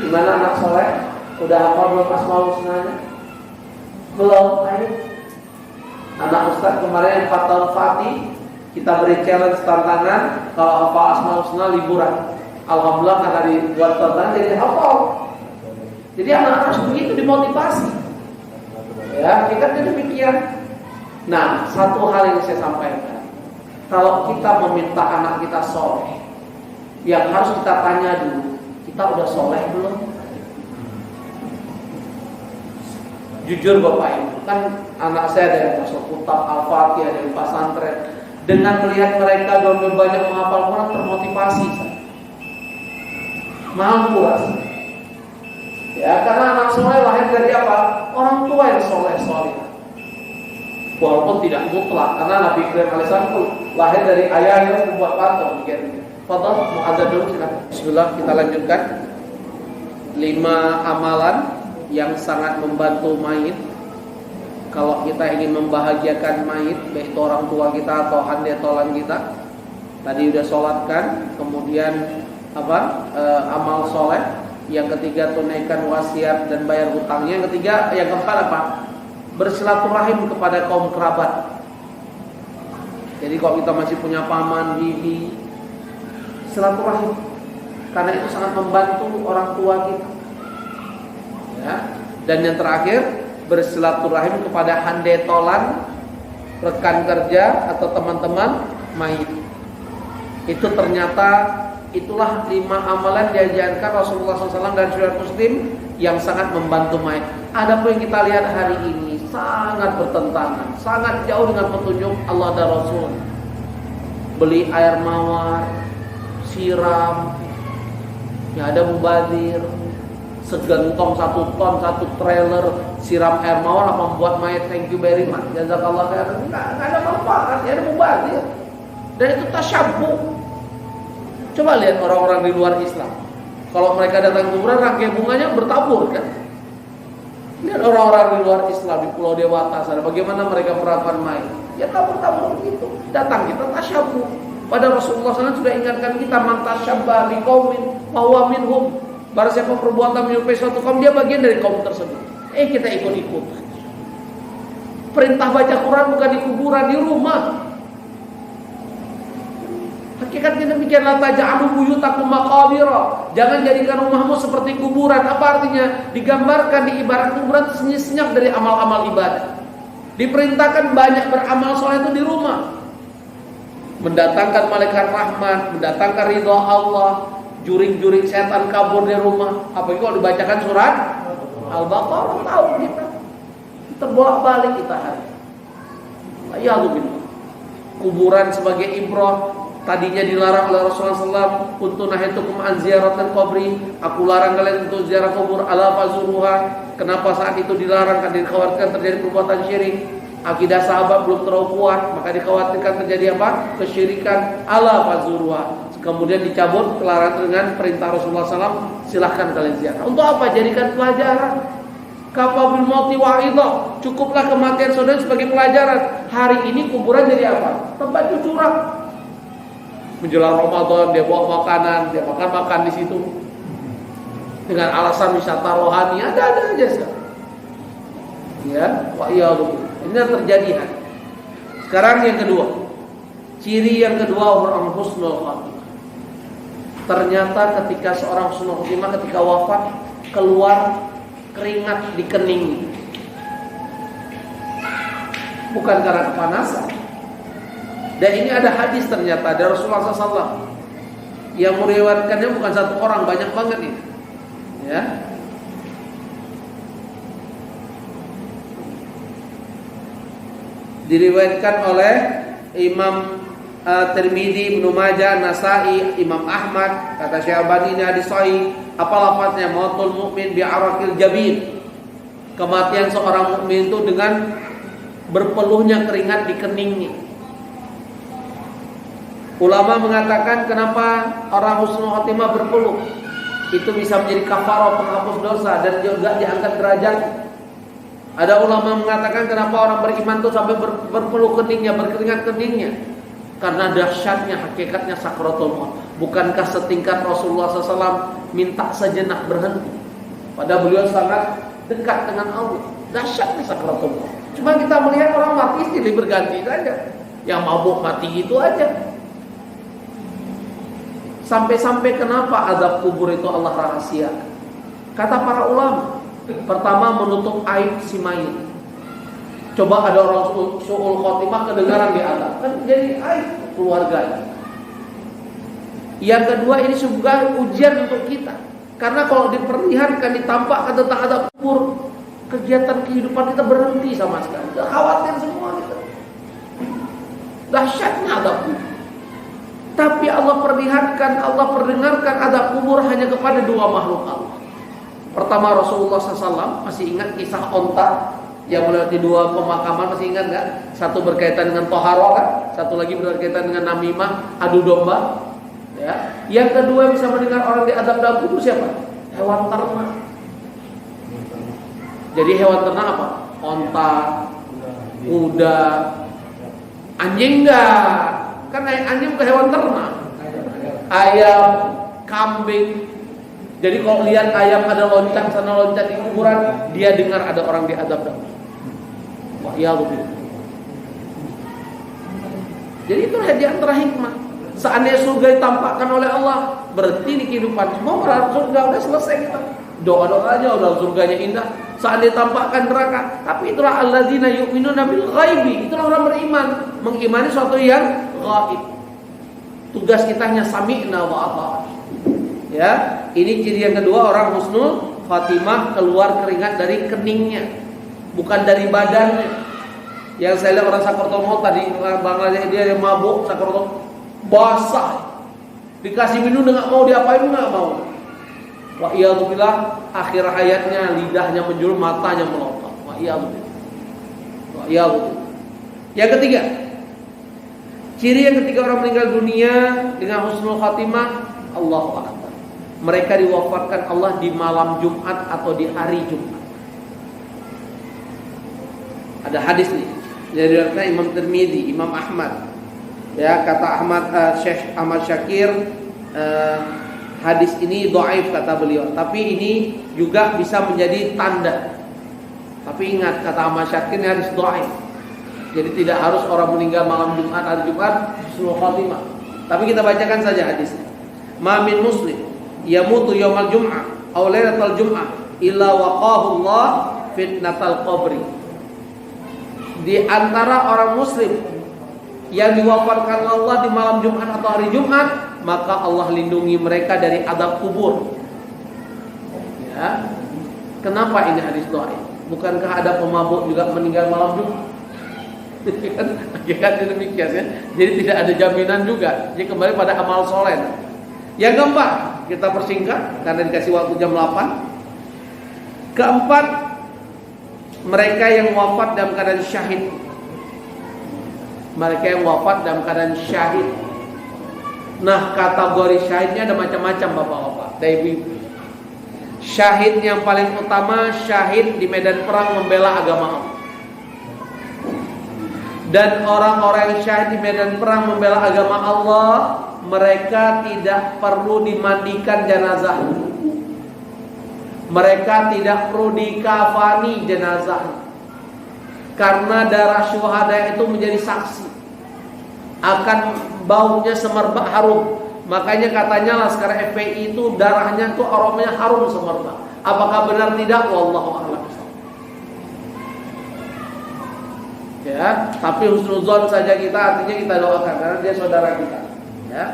Gimana anak soleh? Udah hafal belum Asmaul Husnanya? Belum, ayo. Anak Ustaz kemarin yang 4 tahun Fatih, kita beri challenge tantangan, kalau hafal Asmaul Husna liburan. Alhamdulillah karena dibuat tantangan jadi hafal. Jadi anak-anak begitu dimotivasi. Ya, kita demikian. Nah, satu hal yang saya sampaikan, kalau kita meminta anak kita soleh, yang harus kita tanya dulu, kita udah soleh belum? Jujur Bapak Ibu, kan anak saya ada yang masuk kutab Al-Fatih, ada yang pesantren. Dengan melihat mereka lebih banyak menghafal Quran, termotivasi saya. Mampu rasanya. Ya, karena anak soleh lahir dari apa? Orang tua yang soleh. Walaupun tidak mutlak, karena Nabi Ibrahim alaihissalam lahir dari ayah yang membuat patung. Fadhal, muadzab dulu silakan. Bismillah, kita lanjutkan. 5 amalan yang sangat membantu mayit. Kalau kita ingin membahagiakan mayit, baik itu orang tua kita atau handetolan kita. Tadi udah sholatkan, kemudian amal soleh. Yang ketiga tunaikan wasiat dan bayar hutangnya. Yang keempat apa? Bersilaturahim kepada kaum kerabat. Jadi kalau kita masih punya paman, bibi, silaturahim, karena itu sangat membantu orang tua kita. Ya. Dan yang terakhir, bersilaturahim kepada handetolan, rekan kerja atau teman-teman mayit. Itu ternyata itulah 5 amalan diajarkan Rasulullah SAW dan Sahih Muslim yang sangat membantu mayit. Ada pun yang kita lihat hari ini sangat bertentangan, sangat jauh dengan petunjuk Allah dan Rasul. Beli air mawar, siram, ya ada mubazir, segentong 1 ton 1 trailer siram air mawar apa membuat mayit thank you very much, jazakallah khairan. Nggak ada manfaat, ya ada mubazir. Dan itu tasyabbuh. Coba lihat orang-orang di luar Islam. Kalau mereka datang ke kuburan, rangkai bunganya bertabur kan. Lihat orang-orang di luar Islam di Pulau Dewata sana, bagaimana mereka perlakuan mayit. Ya tabur-tabur begitu. Datang kita tasyabbuh. Pada Rasulullah SAW sudah ingatkan kita, man tasyabbaha biqaumin fahuwa minhum. Barang siapa perbuatan menyerupai suatu kaum, dia bagian dari kaum tersebut. Kita ikut-ikut. Perintah baca Quran bukan di kuburan, di rumah. Hakikatnya demikian, la taj'alu buyutakum maqabira. Jangan jadikan rumahmu seperti kuburan. Apa artinya? Digambarkan di ibarat kuburan senyap dari amal-amal ibadah. Diperintahkan banyak beramal soleh itu di rumah. Mendatangkan malaikat rahmat, mendatangkan ridha Allah, juring-juring setan kabur dari rumah. Apalagi kalau dibacakan surat Al-Baqarah, tahu kita. Terbolak-balik kita hari. Ya Allah, kuburan sebagai ibrah. Tadinya dilarang oleh Rasulullah SAW, kuntu nahitukum an ziyaratil qabri, aku larang kalian untuk ziarah kubur, ala fazuruha. Kenapa saat itu dilarang? Karena dikhawatirkan terjadi perbuatan syirik. Akidah sahabat belum terlalu kuat, maka dikhawatirkan terjadi apa? Kesyirikan. Ala fazuruha. Kemudian dicabut kelarangan dengan perintah Rasulullah SAW, silahkan kalian ziarah. Untuk apa? Jadikan pelajaran. Kafa bil mauti wa'idha. Cukuplah kematian saudara sebagai pelajaran. Hari ini kuburan jadi apa? Tempat curang. Menjelang Ramadan dia bawa makanan, dia makan di situ. Dengan alasan wisata rohani, ada aja sekarang. Ya, ini yang terjadi. Sekarang yang kedua. Ciri yang kedua orang husnul khatimah. Ternyata ketika seorang husnul khatimah ketika wafat keluar keringat di kening. Bukan karena kepanasan. Dan ini ada hadis ternyata dari Rasulullah SAW yang meriwayatkannya bukan satu orang, banyak banget ini. Ya. Diriwayatkan oleh Imam Tirmidzi, Ibnu Majah, Nasa'i, Imam Ahmad. Kata Syekh Albani ini hadis sahih. Apa lafaznya? Mautul mukmin bi arakil jabin. Kematian seorang mukmin itu dengan berpeluhnya keringat di keningnya. Ulama mengatakan kenapa orang husnul khatimah berpeluh? Itu bisa menjadi kafarah penghapus dosa dan juga diangkat derajat. Ada ulama mengatakan kenapa orang beriman itu sampai berpeluh keningnya, berkeringat keningnya, karena dahsyatnya hakikatnya sakaratul maut. Bukankah setingkat Rasulullah SAW minta sejenak berhenti? Padahal beliau sangat dekat dengan Allah. Dahsyatnya sakaratul maut. Cuma kita melihat orang mati silih berganti saja. Yang mabuk mati itu aja. Sampai-sampai kenapa azab kubur itu Allah rahasia? Kata para ulama, pertama menutup aib si mayit. Coba ada orang su'ul khotimah kedengaran di azab, kan jadi aib keluarga. Yang kedua ini juga ujian untuk kita. Karena kalau diperlihatkan, ditampakkan tentang azab kubur, kegiatan kehidupan kita berhenti sama sekali. Khawatir semua kita. Dahsyatnya azab kubur. Tapi Allah perlihatkan, Allah perdengarkan azab kubur hanya kepada dua makhluk Allah. Pertama Rasulullah SAW, masih ingat kisah onta yang melewati dua pemakaman, masih ingat nggak? Satu berkaitan dengan toharo kan? Satu lagi berkaitan dengan namimah, adu domba. Ya. Yang kedua yang bisa mendengar orang di azab dalam kubur siapa? Hewan ternak. Jadi hewan ternak apa? Onta, kuda, anjing enggak? Kan anjing bukan hewan ternak. Ayam, kambing. Jadi kalau lihat ayam ada loncat sana loncat di kuburan, dia dengar ada orang di azab dalam. Wah, ya begitu. Jadi itu di antara hikmah. Seandainya surga ditampakkan oleh Allah, berarti di kehidupan semua berharap surga udah selesai kita. Doa-doa aja udah surganya indah. Seandainya ditampakkan neraka, tapi itulah alladzina yu'minuna bil ghaibi. Itulah orang beriman, mengimani sesuatu yang gaib. Tugas kita hanya sami'na wa ata'na. Ya, ini ciri yang kedua orang husnul khatimah, keluar keringat dari keningnya, bukan dari badannya. Yang saya lihat orang sakaratul maut tadi Bangladesh, dia yang mabuk sakaratul basah, dikasih minum nggak mau, diapain nggak mau. Wa iyadzubillah, akhir hayatnya lidahnya menjulur, matanya melotot. Wa iyadzubillah. Wa iyadzubillah. Yang ketiga, ciri yang ketiga orang meninggal dunia dengan husnul khatimah, Allahu Akbar. Mereka diwafatkan Allah di malam Jumat atau di hari Jumat. Ada hadis nih dari Imam Tirmidzi, Imam Ahmad. Ya, kata Syekh Ahmad Syakir, hadis ini dhaif kata beliau, tapi ini juga bisa menjadi tanda. Tapi ingat, kata Ahmad Syakir, ini hadis dhaif. Jadi tidak harus orang meninggal malam Jumat, hari Jumat husnul khatimah. Tapi kita bacakan saja hadisnya. Ma min muslim yamutu yaumal jum'ah aw lailatal jum'ah illa waqahu Allah fitnatal qabri. Di antara orang muslim yang diwafatkan Allah di malam Jumat atau hari Jumat, maka Allah lindungi mereka dari azab kubur. Ya. Kenapa ini hadis dhaif? Bukankah ada pemabuk juga meninggal malam Jumat? Kan demikian ya. Jadi tidak ada jaminan juga. Jadi kembali pada amal soleh. Yang keempat, kita persingkat karena dikasih waktu jam 8. Keempat, mereka yang wafat dalam keadaan syahid. Mereka yang wafat dalam keadaan syahid. Nah, kategori syahidnya ada macam-macam Bapak-bapak. Syahid yang paling utama, syahid di medan perang membela agama Allah. Dan orang-orang yang syahid di medan perang membela agama Allah, mereka tidak perlu dimandikan jenazah. Mereka tidak perlu dikafani jenazah. Karena darah syuhada itu menjadi saksi akan baunya semerbak harum. Makanya katanya Laskar FPI itu darahnya itu aromanya harum semerbak. Apakah benar tidak? Wallahu a'lam. Ya, tapi husnuzon saja kita, artinya kita doakan karena dia saudara kita. Ya.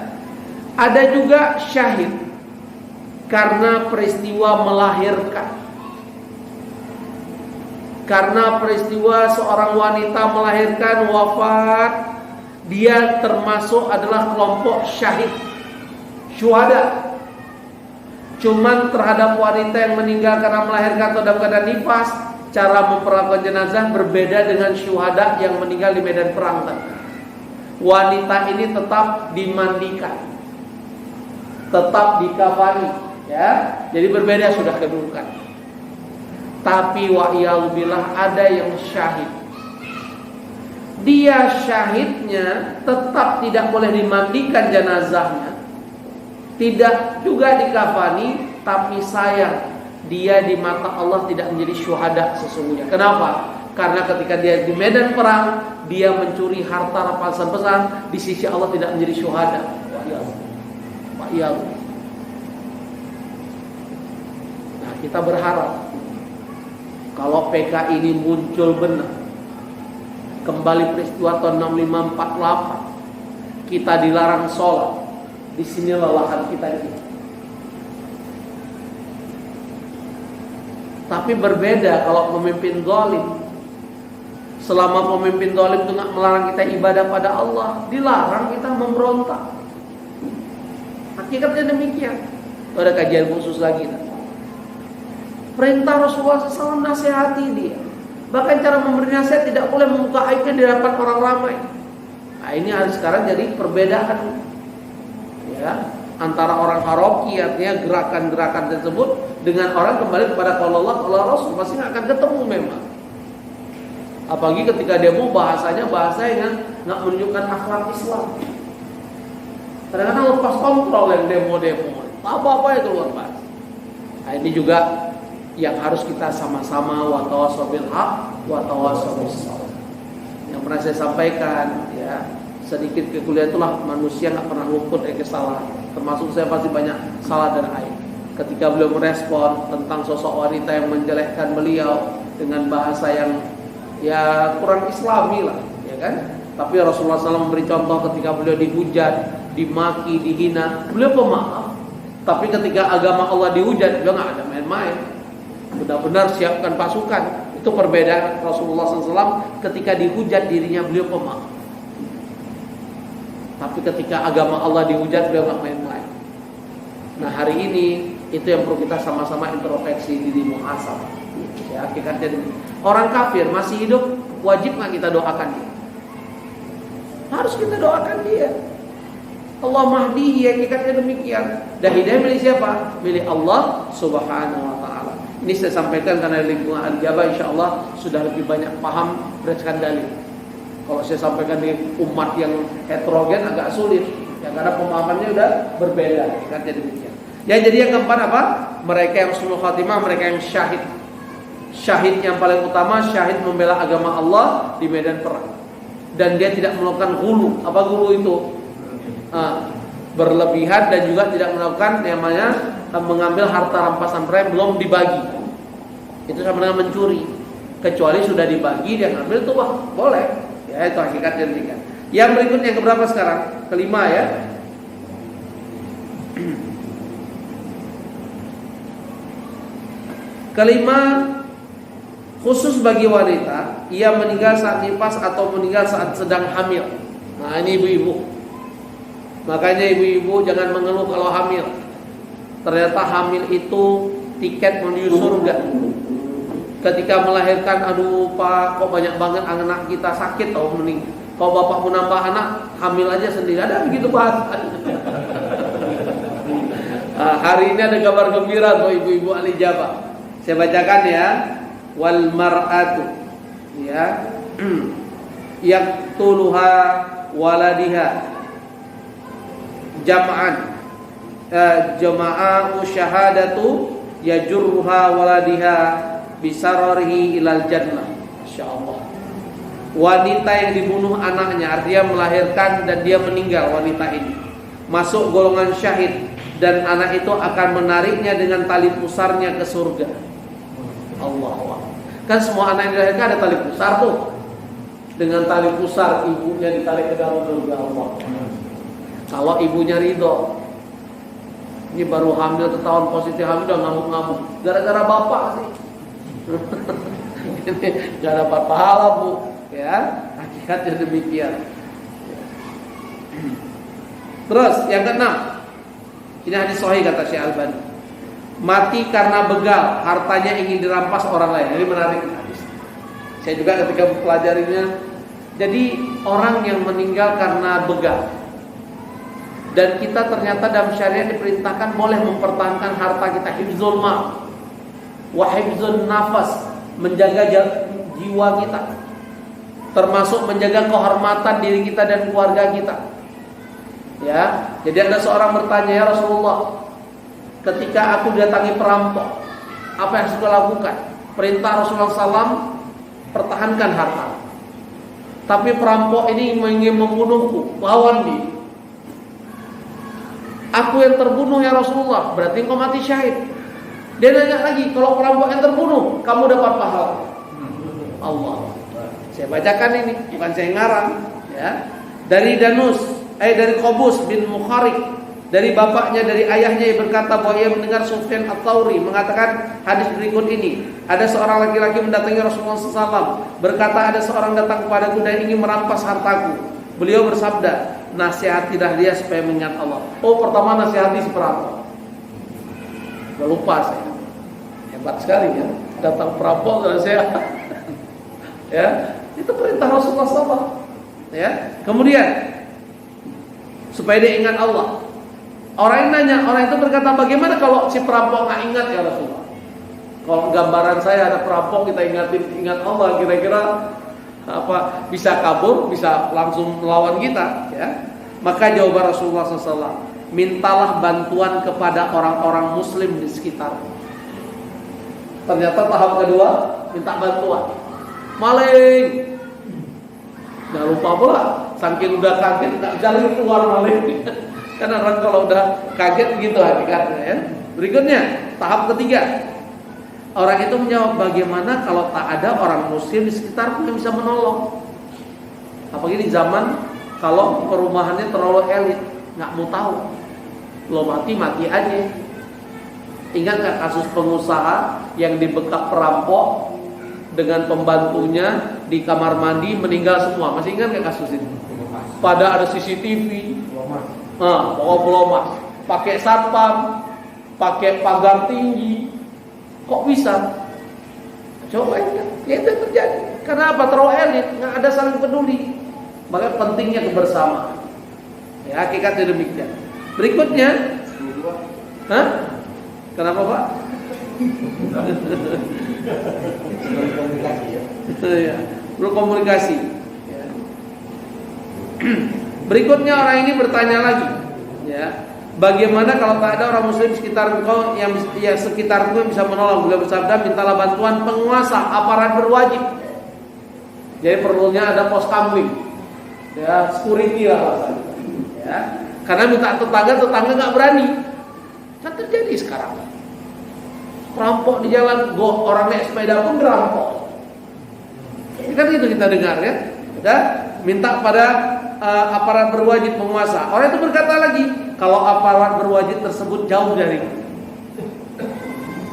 Ada juga syahid karena peristiwa melahirkan. Karena peristiwa seorang wanita melahirkan, wafat, dia termasuk adalah kelompok syahid, syuhada. Cuman terhadap wanita yang meninggal karena melahirkan atau dalam keadaan nifas, cara memperlakukan jenazah berbeda dengan syuhada yang meninggal di medan perang tadi. Wanita ini tetap dimandikan, tetap dikafani, ya. Jadi berbeda sudah kedudukan. Tapi wa'iyalbillah ada yang syahid. Dia syahidnya tetap tidak boleh dimandikan jenazahnya, tidak juga dikafani, tapi sayang dia di mata Allah tidak menjadi syuhada sesungguhnya. Kenapa? Karena ketika dia di medan perang, dia mencuri harta rampasan pesan, di sisi Allah tidak menjadi syuhada. Wa'iyalbillah. Nah, kita berharap kalau PK ini muncul benar, kembali peristiwa tahun 6548, kita dilarang sholat, di sini lahan kita ini. Tapi berbeda kalau pemimpin zalim. Selama pemimpin zalim itu nggak melarang kita ibadah pada Allah, dilarang kita memberontak. Hakikatnya demikian. Ada kajian khusus lagi. Perintah Rasulullah SAW nasihati dia. Bahkan cara memberi nasihat tidak boleh membuka aibnya di hadapan orang ramai. Nah, ini harus sekarang jadi perbedaan, ya, antara orang haroki, artinya gerakan-gerakan tersebut, dengan orang kembali kepada kalau Allah, kalau Rasul pasti akan ketemu memang. Apalagi ketika demo bahasanya bahasa yang nggak menunjukkan akhlak Islam. Kadang-kadang lepas kontrol yang demo-demo, apa-apa itu luar biasa. Nah, ini juga yang harus kita sama-sama watawasau bil haq watawasau bis sabr. Yang pernah saya sampaikan, ya, sedikit kekuliah itulah manusia nggak pernah luput dari kesalahan. Termasuk saya pasti banyak salah dan aib. Ketika beliau merespon tentang sosok wanita yang menjelekkan beliau dengan bahasa yang ya kurang islami lah, ya kan? Tapi Rasulullah SAW memberi contoh ketika beliau dihujat, dimaki, dihina, beliau pemaaf. Tapi ketika agama Allah dihujat, beliau nggak ada main-main. Benar-benar siapkan pasukan. Itu perbedaan Rasulullah SAW. Ketika dihujat dirinya beliau pemaaf. Tapi ketika agama Allah dihujat beliau nggak main-main. Nah, hari ini itu yang perlu kita sama-sama introspeksi diri muhasabah. Ya, hakikatnya orang kafir masih hidup, wajib nggak kita doakan dia? Harus kita doakan dia. Allah mahdihi, hakikatnya demikian. Dan hidayah milik siapa? Milik Allah Subhanahu wa ta'ala. Ini saya sampaikan karena lingkungan Al-Jabah insyaallah sudah lebih banyak paham berdasarkan dalil. Kalau saya sampaikan di umat yang heterogen agak sulit, ya, karena pemahamannya udah berbeda. Hakikatnya demikian. Ya, jadi yang keempat apa? Mereka yang husnul khatimah, mereka yang syahid. Syahid yang paling utama, syahid membela agama Allah di medan perang. Dan dia tidak melakukan ghulu. Apa ghulu itu? Berlebihan dan juga tidak melakukan namanya mengambil harta rampasan perang belum dibagi. Itu sama dengan mencuri. Kecuali sudah dibagi dia ngambil tuh, wah, boleh. Ya, itu hakikatnya demikian. Yang berikutnya yang keberapa sekarang? Kelima, ya. Kelima, khusus bagi wanita, ia meninggal saat nifas atau meninggal saat sedang hamil. Nah, ini ibu-ibu. Makanya ibu-ibu jangan mengeluh kalau hamil. Ternyata hamil itu tiket menuju surga. Ketika melahirkan, aduh Pak, kok banyak banget anak kita sakit atau meninggal. Kalau bapak mau nambah anak, hamil aja sendiri. Ada begitu Pak. Hari ini ada kabar gembira untuk ibu-ibu al-ijabah. Saya bacakan ya. Wal mar'atu ya yaqtuluha waladiha jam'an jama'u syahadatu yajurruha waladiha bisararihi ilal jannah. Masyaallah. Wanita yang dibunuh anaknya, artinya melahirkan dan dia meninggal, wanita ini masuk golongan syahid dan anak itu akan menariknya dengan tali pusarnya ke surga. Allah. Kan semua anak yang dilahirkan ada tali pusar tuh. Dengan tali pusar ibunya ditarik ke dalam surga Allah. Kalau ibunya ridho. Ini baru hamil ketahuan positif hamil udah ngamuk-ngamuk. Gara-gara bapak sih. Ini gak dapat pahala bu. Ya, hakikatnya demikian. Terus yang keenam. Ini hadis sahih kata Syekh Albani. Mati karena begal, hartanya ingin dirampas orang lain. Jadi menarik hadis. Saya juga ketika mempelajarinya. Jadi orang yang meninggal karena begal. Dan kita ternyata dalam syariat diperintahkan boleh mempertahankan harta kita, hifzul mal wa hifzun nafas, menjaga jiwa kita, termasuk menjaga kehormatan diri kita dan keluarga kita. Ya, jadi ada seorang bertanya, ya Rasulullah, ketika aku datangi perampok, apa yang harus aku lakukan? Perintah Rasulullah SAW, pertahankan harta. Tapi perampok ini ingin membunuhku, lawan dia. Aku yang terbunuh ya Rasulullah, berarti engkau mati syahid. Dia nanya lagi, kalau perampok yang terbunuh, kamu dapat pahala. Allah. Saya bacakan ini, bukan saya ngarang. Ya. Dari Qobus bin Mukharik, dari bapaknya, dari ayahnya yang berkata bahwa ia mendengar Sufyan Ats-Tsauri mengatakan hadis berikut ini. Ada seorang laki-laki mendatangi Rasulullah SAW, berkata, ada seorang datang kepadaku dan ingin merampas hartaku. Beliau bersabda, nasihatilah dia supaya mengingat Allah. Oh, pertama nasihati si perampok. Udah lupa saya. Hebat sekali ya. Datang perampok dan saya. Ya, itu perintah Rasulullah SAW. Ya, kemudian supaya dia ingat Allah. Orang yang nanya, orang itu berkata, bagaimana kalau si perampok nggak ingat ya Rasulullah? Kalau gambaran saya ada perampok kita ingat Allah, kira-kira apa bisa kabur, bisa langsung melawan kita, ya. Maka jawaban Rasulullah SAW, mintalah bantuan kepada orang-orang Muslim di sekitar. Ternyata tahap kedua, minta bantuan. Maling, jangan lupa pula, saking udah kaget nggak jalan keluar maling. Karena orang kalau udah kaget gitu hakikatnya ya. Berikutnya, tahap ketiga. Orang itu menjawab, bagaimana kalau tak ada orang muslim di sekitarku yang bisa menolong? Apalagi di zaman kalau perumahannya terlalu elit, nggak mau tahu. Lo mati aja. Ingat nggak kasus pengusaha yang dibekap perampok dengan pembantunya di kamar mandi meninggal semua? Masih ingat nggak kasus itu? Pada ada CCTV. Bawa mas, pakai satpam, pakai pagar tinggi, kok bisa? Coba ya itu terjadi. Karena apa? Terlalu elit, nggak ada saling peduli. Maka pentingnya kebersamaan. Ya, hakikatnya demikian. Berikutnya, kenapa Pak? Berkomunikasi. Ya. Berikutnya orang ini bertanya lagi, ya, bagaimana kalau tak ada orang muslim sekitar engkau yang sekitarku yang bisa menolong? Beliau bersabda, mintalah bantuan penguasa, aparat berwajib. Jadi perlunya ada pos kamling, ya, security lah rasanya, ya. Karena minta tetangga nggak berani. Kan terjadi sekarang. Perampok di jalan, orang naik sepeda pun dirampok. Ini kan itu kita dengar ya. Udah minta pada aparat berwajib penguasa. Orang itu berkata lagi, kalau aparat berwajib tersebut jauh dari,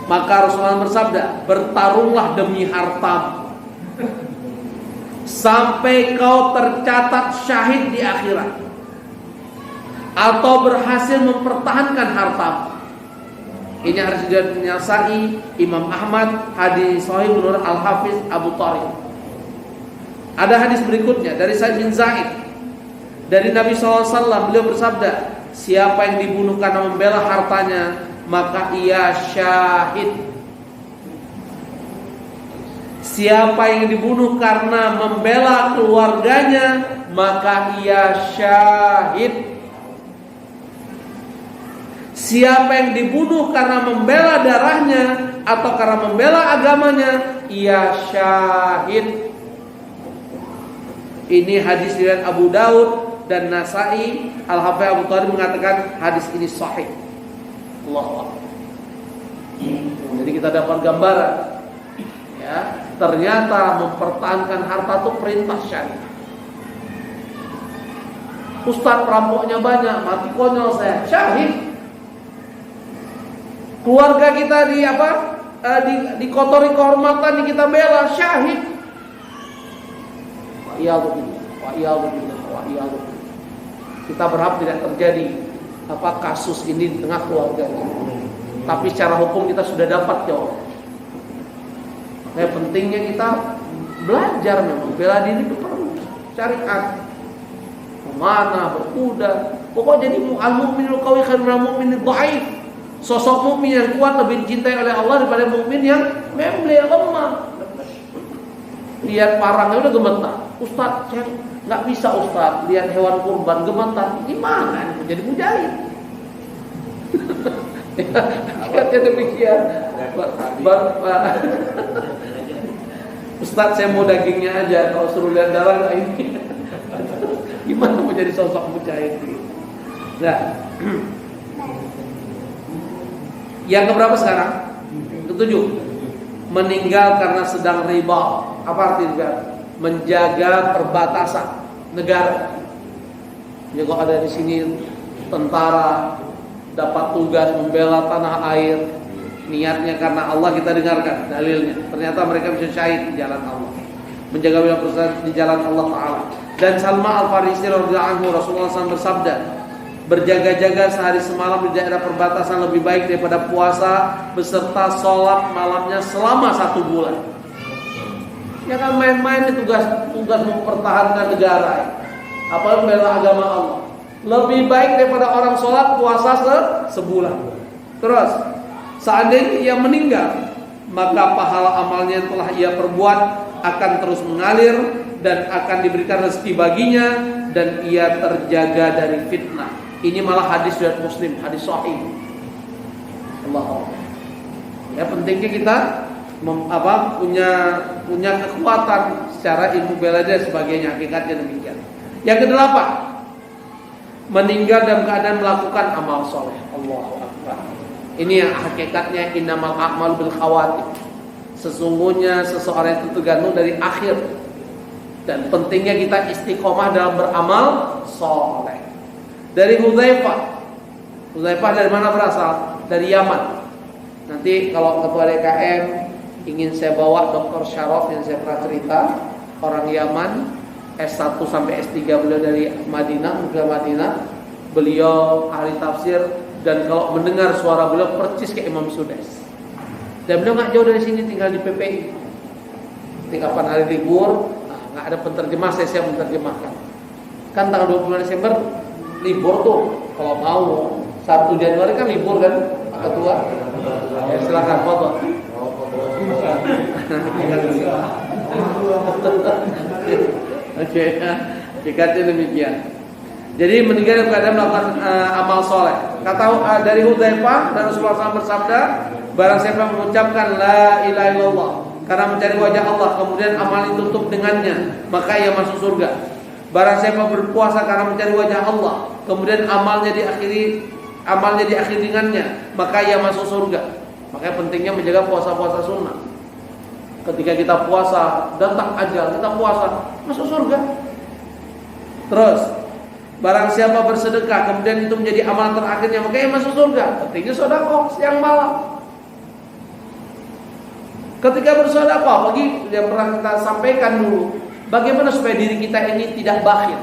maka Rasulullah bersabda, bertarunglah demi hartamu sampai kau tercatat syahid di akhirat atau berhasil mempertahankan hartamu. Ini hadis dari Nasai, Imam Ahmad, hadis sahih menurut Al-Hafiz Abu Tharib. Ada hadis berikutnya dari Sa'id bin Zaid. Dari Nabi SAW, beliau bersabda, siapa yang dibunuh karena membela hartanya, maka ia syahid. Siapa yang dibunuh karena membela keluarganya, maka ia syahid. Siapa yang dibunuh karena membela darahnya atau karena membela agamanya, ia syahid. Ini hadis riwayat Abu Daud dan Nasai. Al-Hafidz Abu Thalib mengatakan hadis ini sahih. Allahu Akbar. Jadi kita dapat gambaran, ya, ternyata mempertahankan harta itu perintah syariat. Ustaz, perampoknya banyak, mati konyol saya, syahid. Keluarga kita dikotori kehormatan, kita bela, syahid. Wa kita berharap tidak terjadi kasus ini di tengah keluarga kita. Tapi secara hukum kita sudah dapat jawab. Pentingnya kita belajar memang bela diri itu perlu syariat. Memanah, berkuda, pokoknya jadi al-mu'minul qawi khairun minal mu'minid dhaif. Sosok mukmin yang kuat lebih dicintai oleh Allah daripada mukmin yang membeli, lemah. Lihat parangnya udah gemetar. Ustaz, saya nggak bisa Ustaz lihat hewan kurban gemetar. Gimana ini jadi mujahid? Kata demikian. Ustaz, saya mau dagingnya aja. Kalau suruh lihat darah ini, gimana mau jadi sosok mujahid? Nah. Yang keberapa sekarang? Ketujuh. Meninggal karena sedang riba. Apa artinya? Menjaga perbatasan negara. Ya, kalau ada di sini tentara dapat tugas membela tanah air, niatnya karena Allah, kita dengarkan dalilnya. Ternyata mereka bisa syahid di jalan Allah, menjaga wilayah perbatasan di jalan Allah Taala. Dan Salman Al-Farisi radhiyallahu anhu, Rasulullah SAW bersabda, berjaga-jaga sehari semalam di daerah perbatasan lebih baik daripada puasa beserta sholat malamnya selama 1 bulan. Ya kan, main-main ini tugas mempertahankan negara, apa membela agama Allah. Lebih baik daripada orang sholat puasa sebulan. Terus seandainya ia meninggal, maka pahala amalnya yang telah ia perbuat akan terus mengalir dan akan diberikan rezeki baginya, dan ia terjaga dari fitnah. Ini malah hadis riwayat Muslim, hadis sahih. Allah. Ya, pentingnya kita punya kekuatan secara ilmu bela dan sebagainya. Hakikatnya demikian. Yang ke-8, meninggal dalam keadaan melakukan amal soleh. Allahu Akbar. Ini yang hakikatnya innamal a'malu bil khawatim. Sesungguhnya seseorang itu tergantung dari akhir. Dan pentingnya kita istiqomah dalam beramal soleh. Dari Hudzaifah dari mana berasal? Dari Yaman. Nanti kalau ketua DKM ingin saya bawa Dr. Syaraf yang saya pernah cerita, orang Yaman, S1 sampai S3 beliau dari Madinah, beliau ahli tafsir, dan kalau mendengar suara beliau percis kayak Imam Sudais. Dan beliau nggak jauh dari sini, tinggal di PPI. Ketika kapan hari libur, nggak ada penterjemah, saya menerjemahkan. Kan tanggal 25 Desember libur tuh, kalau mau 1 Januari kan libur kan, Pak Ketua. Ya, silakan foto. Oke, dikatnya demikian. Jadi meninggal dalam keadaan melakukan amal soleh. Kata dari Hudzaifah, dan Rasulullah SAW bersabda, barang siapa mengucapkan la ilaha illallah karena mencari wajah Allah, kemudian amal ditutup dengannya, maka ia masuk surga. Barang siapa berpuasa karena mencari wajah Allah, kemudian amalnya diakhiri dengannya, maka ia masuk surga. Makanya pentingnya menjaga puasa-puasa sunnah. Ketika kita puasa, datang ajal, kita puasa, masuk surga. Terus, barang siapa bersedekah, kemudian itu menjadi amalan terakhirnya, maka ia masuk surga. Pentingnya sedekah siang malam. Ketika bersedekah, bagi yang pernah kita sampaikan dulu, bagaimana supaya diri kita ini tidak bakhil?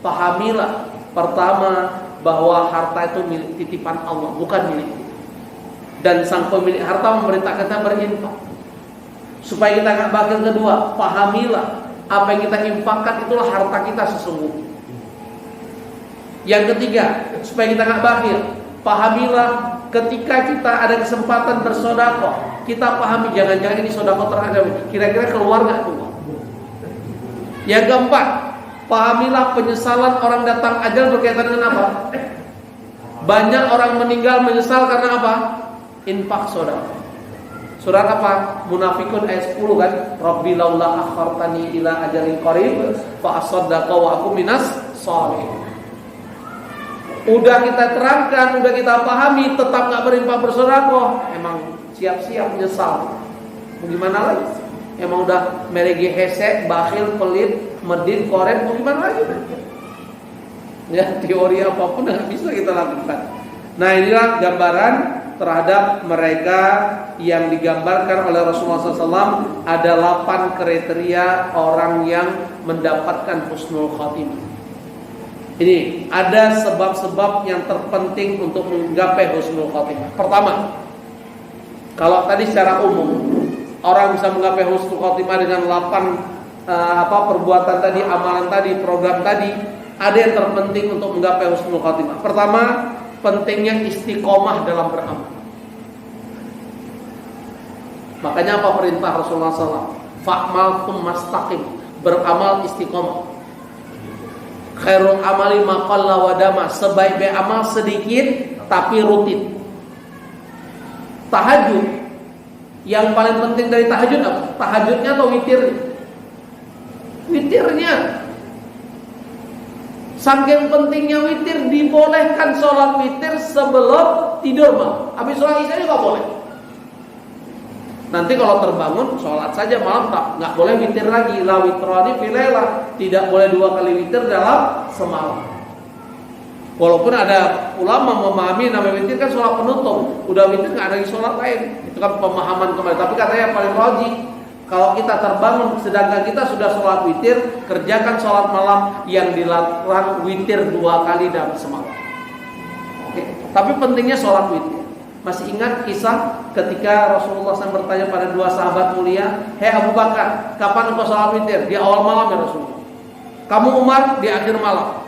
Pahamilah pertama bahwa harta itu milik titipan Allah, bukan milik kita. Dan sang pemilik harta memerintahkan kita berinfak. Supaya kita tidak bakhil, kedua, pahamilah apa yang kita infakkan itulah harta kita sesungguhnya. Yang ketiga, supaya kita nggak bakhil, pahamilah ketika kita ada kesempatan bersedekah, kita pahami jangan-jangan ini sedekah terhadap kira-kira keluar nggak tuh. Yang keempat, pahamilah penyesalan orang datang ajal berkaitan dengan apa? Banyak orang meninggal menyesal karena apa? Infak sedekah. Surat apa? Munafikun ayat 10 kan? Rabbi laula akhartani ila ajalin qarib fa asaddaqa wa aku minas shalihin. Udah kita terangkan, udah kita pahami, tetap gak berinfak bersedekah, emang siap-siap menyesal. Mau gimana lagi? Emang udah merege hesek, bakhil, pelit, medit, korek, mau gimana lagi? Ya, teori apapun gak bisa kita lakukan. Nah, inilah gambaran terhadap mereka yang digambarkan oleh Rasulullah SAW. Ada 8 kriteria orang yang mendapatkan husnul khotimah. Ini ada sebab-sebab yang terpenting untuk menggapai husnul khotimah. Pertama, kalau tadi secara umum orang bisa menggapai husnul khotimah dengan 8 perbuatan tadi, amalan tadi, program tadi, ada yang terpenting untuk menggapai husnul khotimah. Pertama, pentingnya istiqomah dalam beramal. Makanya apa perintah Rasulullah SAW? Fa'mal tsumastaqim, beramal istiqomah. Khairul amali ma qalla wa dama, sebaik-baik amal sedikit tapi rutin. Tahajud, yang paling penting dari tahajud apa? Tahajudnya atau witirnya? Witirnya. Saking pentingnya witir, dibolehkan sholat witir sebelum tidur malam. Habis sholat isya juga boleh. Nanti kalau terbangun sholat saja malam, tak, nggak boleh witir lagi. La witrani filailah, tidak boleh 2 kali witir dalam semalam. Walaupun ada ulama memahami namanya witir kan sholat penutup, udah witir nggak ada lagi sholat lain. Itu kan pemahaman kembali. Tapi katanya yang paling logik, kalau kita terbangun sedangkan kita sudah sholat witir, kerjakan sholat malam yang dilakukan witir 2 kali dalam semalam. Oke. Tapi pentingnya sholat witir. Masih ingat kisah ketika Rasulullah SAW bertanya pada 2 sahabat mulia, "Hei Abu Bakar, kapan engkau sholat witir?" Di awal malam ya Rasulullah. "Kamu Umar?" Di akhir malam.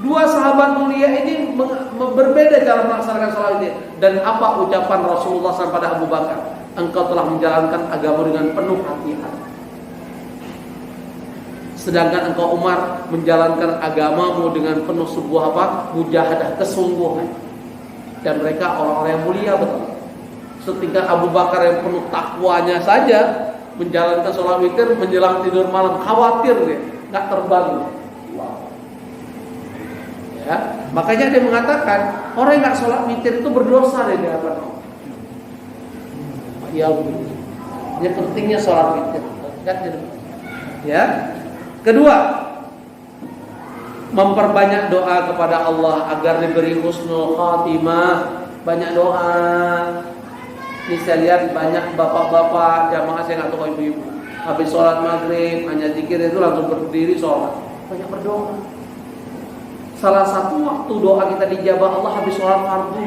2 sahabat mulia ini berbeda cara melaksanakan sholat witir. Dan apa ucapan Rasulullah SAW pada Abu Bakar? "Engkau telah menjalankan agama dengan penuh hati-hati. Sedangkan engkau Umar menjalankan agamamu dengan penuh sebuah apa? Mujahadah, kesungguhan." Dan mereka orang-orang yang mulia betul. Setingkat Abu Bakar yang penuh takwanya saja menjalankan sholat witir menjelang tidur malam, khawatir dia nggak terbangun. Wow. Ya, makanya dia mengatakan orang yang nggak sholat witir itu berdosa di hadapan Allah. Ya, ini pentingnya sholat witir. Ya, kedua, memperbanyak doa kepada Allah agar diberi husnul khatimah. Banyak doa. Ini saya lihat banyak bapak-bapak jamaah, saya nggak tahu ibu-ibu, habis sholat maghrib hanya zikir itu langsung berdiri sholat. Banyak berdoa. Salah satu waktu doa kita dijabah Allah habis sholat fardu.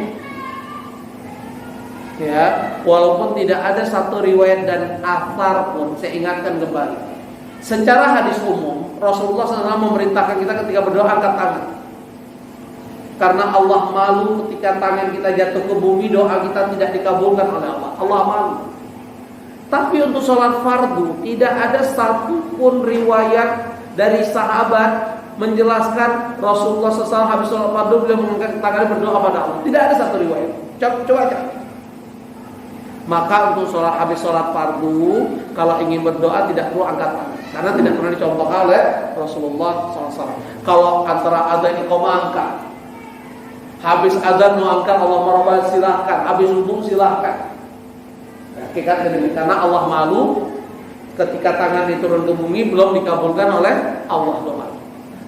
Ya, walaupun tidak ada satu riwayat dan athar pun, saya ingatkan kembali. Secara hadis umum, Rasulullah SAW memerintahkan kita ketika berdoa angkat tangan. Karena Allah malu ketika tangan kita jatuh ke bumi, doa kita tidak dikabulkan oleh Allah. Allah malu. Tapi untuk sholat fardu, tidak ada satupun riwayat dari sahabat menjelaskan Rasulullah SAW habis sholat fardu beliau mengangkat tangan berdoa pada Allah. Tidak ada satu riwayat. Coba cek. Maka untuk habis sholat fardu, kalau ingin berdoa tidak perlu angkat tangan, karena tidak pernah dicontohkan oleh Rasulullah SAW. Kalau antara adzan iqamah angkat, habis adzan mau angkat Allahumma rabbana silahkan, habis subuh silahkan. Hakikatnya demikian, karena Allah malu ketika tangan diturun ke bumi belum dikabulkan oleh Allah doa.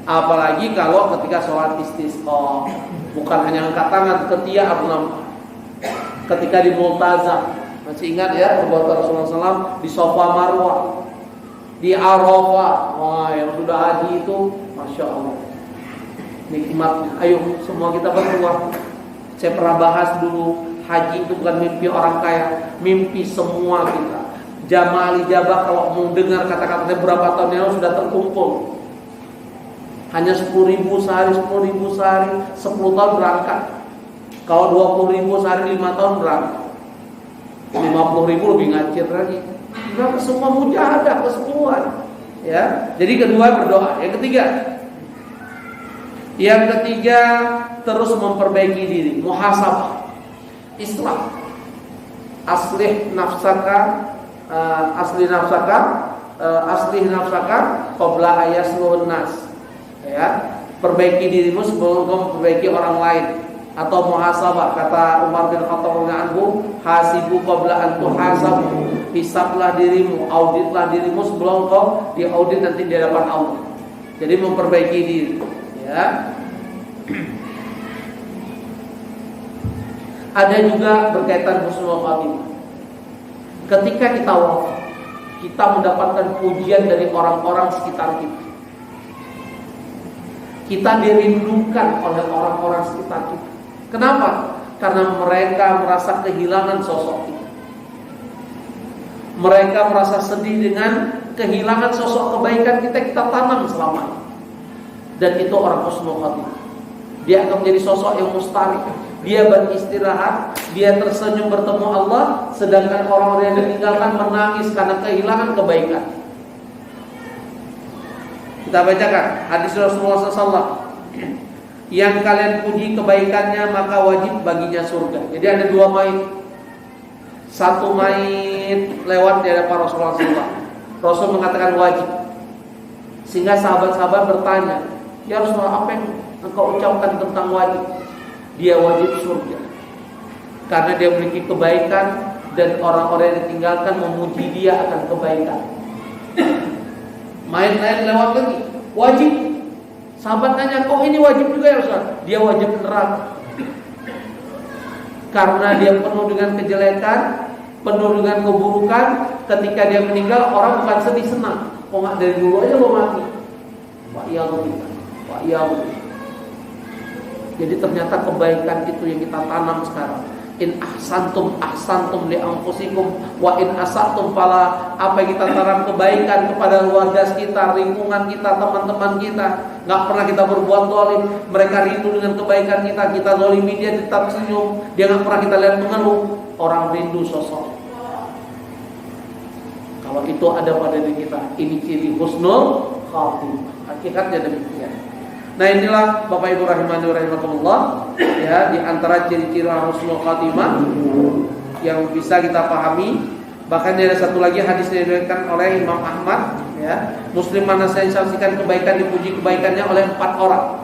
Apalagi kalau ketika sholat istisqa, bukan hanya angkat tangan, ketika ketika di Multazam. Masih ingat ya perbuatan Rasulullah SAW di Safa Marwah, di Arafah. Wah, yang sudah haji itu Masya Allah nikmatnya. Ayo semua kita berdua. Saya pernah bahas dulu, haji itu bukan mimpi orang kaya, mimpi semua kita. Jamaah ijabah kalau mau dengar kata-katanya berapa tahun yang lalu sudah terkumpul. Hanya 10.000 sehari, 10.000 sehari, 10 tahun berangkat. Kalau 20.000 sehari 5 tahun berangkat. 50.000 lebih ngacir lagi. Maka semua mujahadah keseluruhan. Ya. Jadi kedua berdoa. Yang ketiga terus memperbaiki diri, muhasabah, islah. Aslih nafsaka qabla ayasluhun nas. Ya, perbaiki dirimu sebelum kamu memperbaiki orang lain. Atau muhasabah, kata Umar bin Khattab radhiyallahu anhu, hasibu qabla an tuhasabu. Hisablah dirimu, auditlah dirimu sebelum kau diaudit nanti di hadapan Allah. Jadi memperbaiki diri, ya. Ada juga berkaitan husnul khatimah. Ketika kita wafat, kita mendapatkan pujian dari orang-orang sekitar kita. Kita dirindukan oleh orang-orang sekitar kita. Kenapa? Karena mereka merasa kehilangan sosok kita. Mereka merasa sedih dengan kehilangan sosok kebaikan kita tanam selama ini. Dan itu orang husnul khatimah. Dia akan menjadi sosok yang mustari. Dia beristirahat, dia tersenyum bertemu Allah, sedangkan orang-orang yang ditinggalkan menangis karena kehilangan kebaikan. Kita bacakan hadis Rasulullah SAW. Yang kalian puji kebaikannya maka wajib baginya surga. Jadi ada 2 mayit. Satu mayit lewat di hadapan Rasulullah SAW. Rasul mengatakan wajib. Sehingga sahabat-sahabat bertanya, ya Rasulullah, apa yang engkau ucapkan tentang wajib? Dia wajib surga karena dia memiliki kebaikan dan orang-orang yang ditinggalkan memuji dia akan kebaikan. Mayit lain lewat lagi, wajib. Sahabat nanya, kok ini wajib juga ya Ustaz? Dia wajib neraka karena dia penuh dengan kejelekan, penuh dengan keburukan. Ketika dia meninggal, orang bukan sedih, senang. Kok nggak dari dulu aja lo mati? Wah iya lo. Jadi ternyata kebaikan itu yang kita tanam sekarang. In ahsantum li anfusikum wa in asatum fala. Apa yang kita tanam kebaikan kepada keluarga kita, lingkungan kita, teman-teman kita. Enggak pernah kita berbuat zalim. Mereka rindu dengan kebaikan kita. Kita zalimi dia tetap senyum. Dia enggak pernah kita lihat mengeluh. Orang rindu sosok. Kalau itu ada pada diri kita, ini ciri husnul khatimah. Hakikatnya demikian. Nah inilah Bapak Ibu rahimani rahimakumullah, ya, di antara ciri-ciri husnul khatimah yang bisa kita pahami. Bahkan ada satu lagi hadis yang diriwayatkan oleh Imam Ahmad, ya. Muslim mana saya saksikan kebaikan dipuji kebaikannya oleh 4 orang.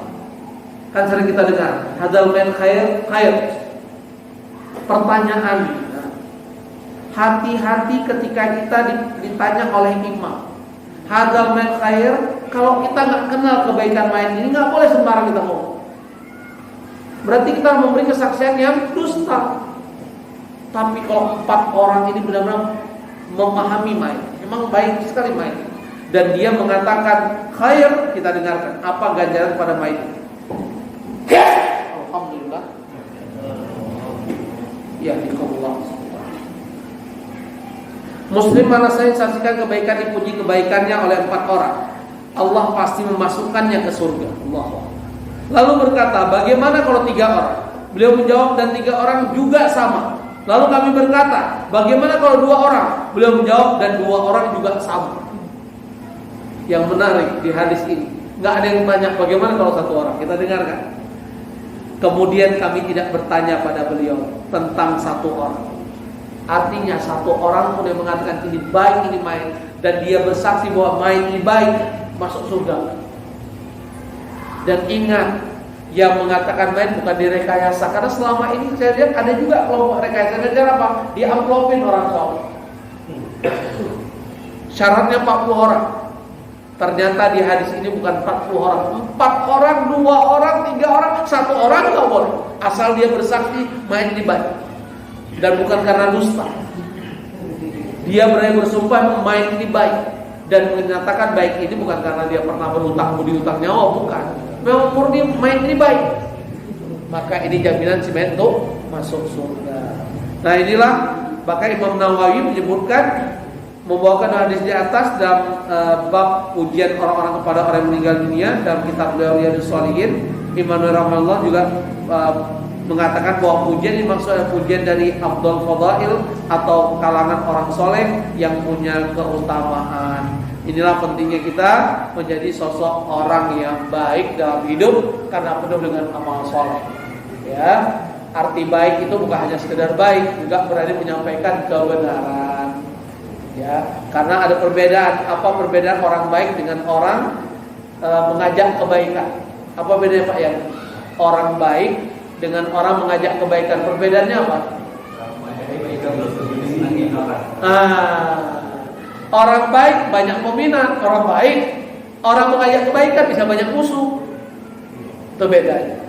Kan sering kita dengar, hadzal min khair. Pertanyaan, ya. Hati-hati ketika kita ditanya oleh imam. Hadzal min khair. Kalau kita nggak kenal kebaikan mayit ini, nggak boleh sembarang kita ngomong. Berarti kita memberi kesaksian yang dusta. Tapi kalau 4 orang ini benar-benar memahami mayit, memang baik sekali mayit, dan dia mengatakan khair, kita dengarkan apa ganjaran pada mayit. Alhamdulillah. Ya, diqullah. Muslim mana saya saksikan kebaikan dipuji kebaikannya oleh 4 orang. Allah pasti memasukkannya ke surga. Allah. Lalu berkata, bagaimana kalau 3 orang? Beliau menjawab, dan 3 orang juga sama. Lalu kami berkata, bagaimana kalau 2 orang? Beliau menjawab, dan 2 orang juga sama. Yang menarik di hadis ini, nggak ada yang tanya bagaimana kalau 1 orang. Kita dengarkan. Kemudian kami tidak bertanya pada beliau tentang 1 orang. Artinya 1 orang pun yang mengatakan ini baik, ini mayit, dan dia bersaksi bahwa mayit ini baik, masuk surga. Dan ingat, yang mengatakan mayit bukan direkayasa. Karena selama ini saya lihat ada juga kelompok rekayasa. Cara apa? Dia amplopin orang soleh. Syaratnya 40 orang. Ternyata di hadis ini bukan 40 orang, 4 orang, 2 orang, 3 orang, 1 orang nggak boleh. Asal dia bersaksi mayit ini baik. Dan bukan karena dusta. Dia berani bersumpah mayit ini baik. Dan menyatakan baik ini bukan karena dia pernah berhutang budi hutang nyawa, bukan. Memang murni mayit ini baik. Maka ini jaminan si mayit untuk masuk surga. Nah inilah, maka Imam Nawawi menyebutkan membawakan hadis di atas dalam bab pujian orang-orang kepada orang yang meninggal dunia dalam kitab beliau Riyadhus Shalihin. Imam Rahimahullah juga mengatakan bahwa pujian ini maksudnya pujian dari Abdul Fadail atau kalangan orang soleh yang punya keutamaan. Inilah pentingnya kita menjadi sosok orang yang baik dalam hidup karena penuh dengan amal soleh. Ya, arti baik itu bukan hanya sekedar baik, juga berani menyampaikan kebenaran. Ya, karena ada perbedaan. Apa perbedaan orang baik dengan orang mengajak kebaikan? Apa bedanya Pak Yan? Orang baik dengan orang mengajak kebaikan, perbedaannya apa? Orang baik banyak peminat, orang baik, orang mengajak kebaikan bisa banyak musuh. Itu bedanya.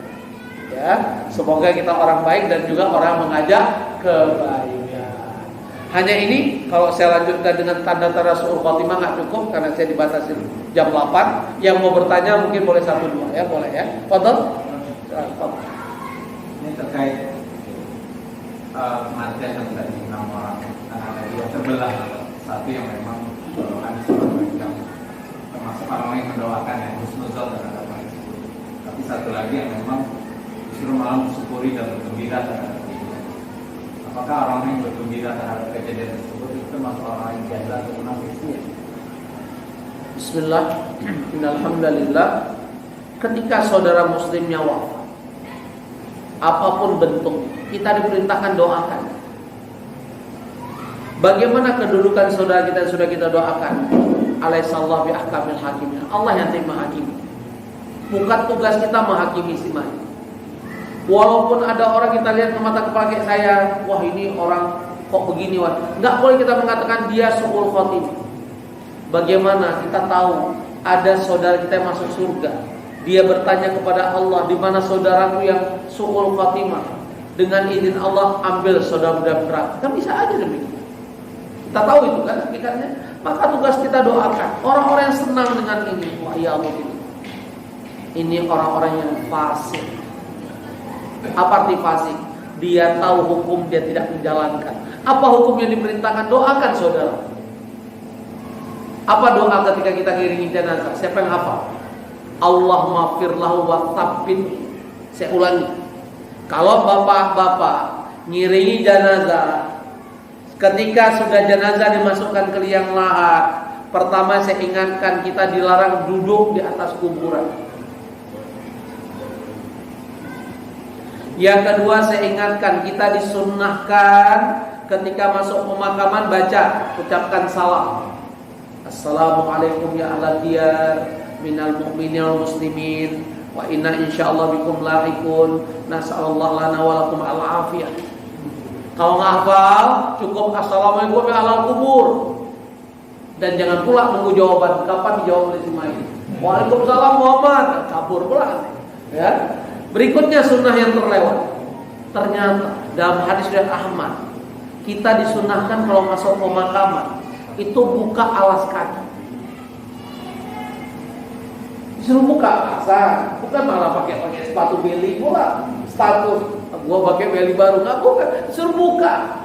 Ya, semoga kita orang baik dan juga orang mengajak kebaikan. Hanya ini, kalau saya lanjutkan dengan tanda-tanda su'ul khotimah nggak cukup karena saya dibatasi jam 8. Yang mau bertanya mungkin boleh 1-2 ya, boleh ya. Fadhal. Ini terkait kematian yang tadi 6 orang, ada 2 terbelah. Satu yang memang ada seorang yang termasuk orang yang mendoakan yang husnuzon terhadap orang tersebut. Tapi satu lagi yang memang justru malah mensyukuri dan bergembira terhadap itu. Apakah orang yang bergembira terhadap kejadian tersebut itu termasuk orang yang biasa atau munafik? Bismillah. Alhamdulillah. Ketika saudara muslimnya wafat, apapun bentuk, kita diperintahkan doakan. Bagaimana kedudukan saudara kita yang sudah kita doakan? Alaihissallahu bi ahkamil hakimin. Allah yang terima hakim. Bukan tugas kita menghakimi si mayit. Walaupun ada orang kita lihat ke mata kepala kayak saya, wah ini orang kok begini wah. Enggak boleh kita mengatakan dia su'ul khotimah. Bagaimana kita tahu ada saudara kita yang masuk surga? Dia bertanya kepada Allah, di mana saudaraku yang su'ul khotimah? Dengan izin Allah ambil saudara neraka. Kan bisa aja demikian. Kita tahu itu kan hakikatnya. Maka tugas kita doakan orang-orang yang senang dengan ini. Wah ya Allah ini orang-orang yang fasik. Apa arti fasik? Dia tahu hukum, dia tidak menjalankan. Apa hukum yang diperintahkan? Doakan saudara. Apa doa ketika kita ngiringi jenazah? Siapa yang hafal? Allahumma firlahu wa tsabbit. Saya ulangi. Kalau bapak-bapak ngiringi jenazah, ketika sudah jenazah dimasukkan ke liang lahat, pertama saya ingatkan kita dilarang duduk di atas kuburan. Yang kedua saya ingatkan kita disunnahkan ketika masuk pemakaman baca, ucapkan salam. Assalamualaikum ya ahla diyar minal mu'minin wal muslimin wa inna insyaallah bikum lahiqun nas'alullah lana wa lakum al-afiyah. Kalau nggak hafal, cukup assalamualaikum ya ahlal kubur. Dan jangan pula nunggu jawaban kapan dijawab oleh si mayit. Waalaikumsalam Muhammad, kabur pula. Ya. Berikutnya sunnah yang terlewat. Ternyata dalam hadis riwayat Ahmad, kita disunnahkan kalau masuk pemakaman itu buka alas kaki. Disuruh buka asal, bukan malah pakai sepatu beli pula. Status gua pakai beli baru nggak bukan, disuruh buka.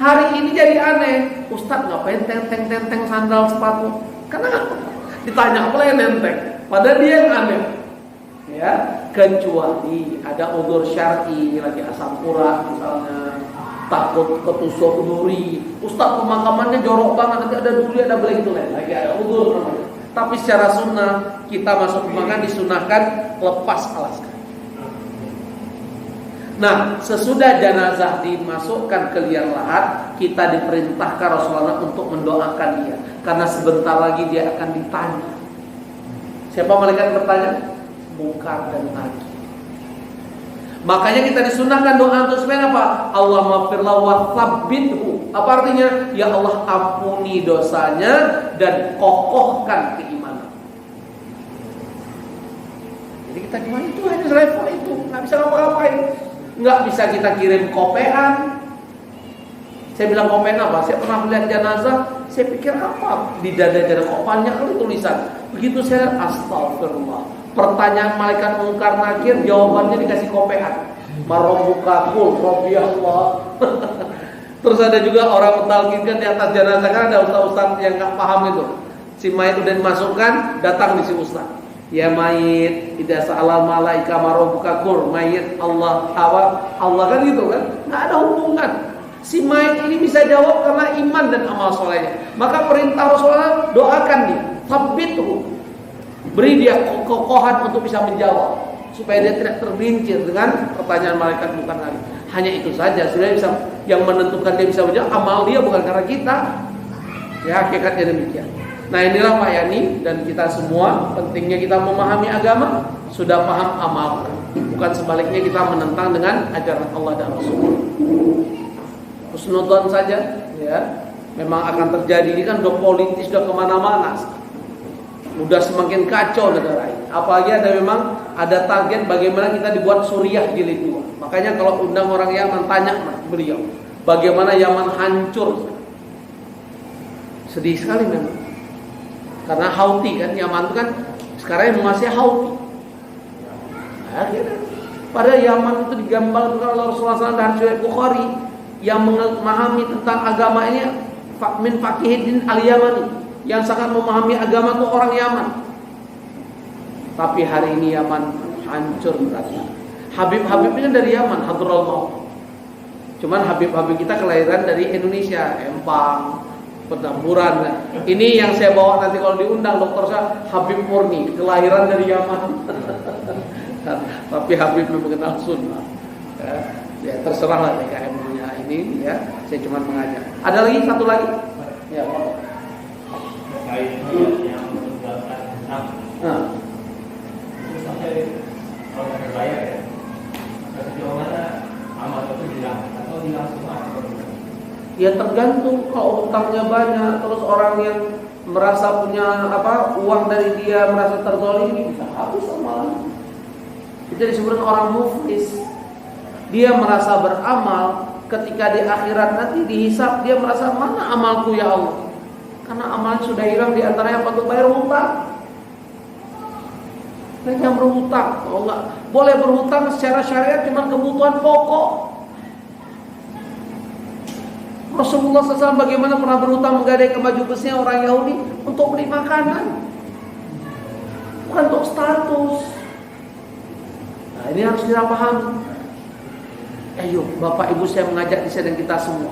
Hari ini jadi aneh, Ustadz ngapain tenteng sandal sepatu? Kenapa? Ditanya apa yang nenteng? Padahal dia yang aneh. Ya, kecuali ada udzur syar'i, lagi asam urat misalnya, takut ketusuk duri. Ustadz pemakamannya jorok banget, nanti ada duri, ada beli itu lain. Lagi ada udzur namanya. Tapi secara sunnah kita masuk pemakaman disunahkan lepas alas kaki. Nah, sesudah jenazah dimasukkan ke liang lahat, kita diperintahkan Rasulullah untuk mendoakan dia, karena sebentar lagi dia akan ditanya. Siapa malaikat bertanya? Munkar dan Nakir. Makanya kita disunahkan doa untuk supaya apa? Allahumma firlahu wa tsabbithu. Apa artinya? Ya Allah ampuni dosanya dan kokohkan keimanan. Jadi kita gimana itu hanya level itu, nggak bisa ngapa-ngapain. Nggak bisa kita kirim kopean. Saya bilang kopean apa? Saya pernah melihat jenazah, saya pikir apa? Di dada-dada kok banyak kali tulisan. Begitu saya astagfirullah. Pertanyaan malaikat Munkar Nakir, jawabannya dikasih kopean. Marabbuka qul rabbi Allah. Terus ada juga orang mentalkinkan di atas jenazah, kan ada ustaz-ustaz yang nggak paham itu. Si mayit udah dimasukkan, datang di si ustaz. Ya mayit, idza sa'ala malaika marobuka kur, mayit Allah Allah kan gitu kan? Nggak ada hubungan. Si mayit ini bisa jawab karena iman dan amal solehnya. Maka perintah Rasulullah, doakan dia, tsabbithu. Beri dia kekokohan untuk bisa menjawab, supaya dia tidak tergelincir dengan pertanyaan malaikat bukan lagi. Hanya itu saja. Sebenarnya bisa, yang menentukan dia bisa menjawab amal dia, bukan karena kita. Ya, hakikatnya demikian. Nah, inilah Pak Yani dan kita semua, pentingnya kita memahami agama, sudah paham amal, bukan sebaliknya kita menentang dengan ajaran Allah dan Rasul. Husnudzon saja, ya, memang akan terjadi. Ini kan udah politis, udah kemana-mana, udah semakin kacau negara ini. Apalagi ada target bagaimana kita dibuat Suriah jilid 2. Makanya kalau undang orang Yaman, tanya beliau bagaimana Yaman hancur. Sedih sekali memang. Karena Houthi kan, Yaman itu kan sekarang yang menguasai Houthi. Padahal Yaman itu digambarkan oleh Rasulullah SAW dan Sahih Bukhari yang memahami tentang agama ini, min faqihidin al-Yamani, yang sangat memahami agama itu orang Yaman. Tapi hari ini Yaman hancur beratnya. Habib-habib ini dari Yaman, Hadrul Maut. Cuman habib-habib kita kelahiran dari Indonesia, Empang, Petamburan. Ini yang saya bawa nanti kalau diundang dokter saya, Habib Murni, kelahiran dari Yaman. Tapi Habib mengenal sunnah. Ya terserah lah DKM punya ini, ya. Saya cuma mengajar. Ada lagi satu lagi? Ya, Pak. Yang meninggalkan Islam. Itu sampai kalau nggak bayar ya. Sejauh mana amal itu hilang atau hilang semua? Ya tergantung. Kalau hutangnya banyak, terus orang yang merasa punya uang dari dia merasa terzalimi, bisa habis amalnya. Itu disebut orang muflis. Dia merasa beramal, ketika di akhirat nanti dihisab, dia merasa mana amalku ya Allah. Karena amalnya sudah hilang, di antaranya apa? Untuk bayar hutang. Mereka yang berhutang, kalau enggak boleh berhutang secara syariat cuma kebutuhan pokok. Rasulullah SAW bagaimana pernah berhutang menggadai ke baju besinya orang Yahudi untuk beli makanan, bukan untuk status. Nah, ini harus kita pahami. Ayo, Bapak Ibu, saya mengajak di sini kita semua,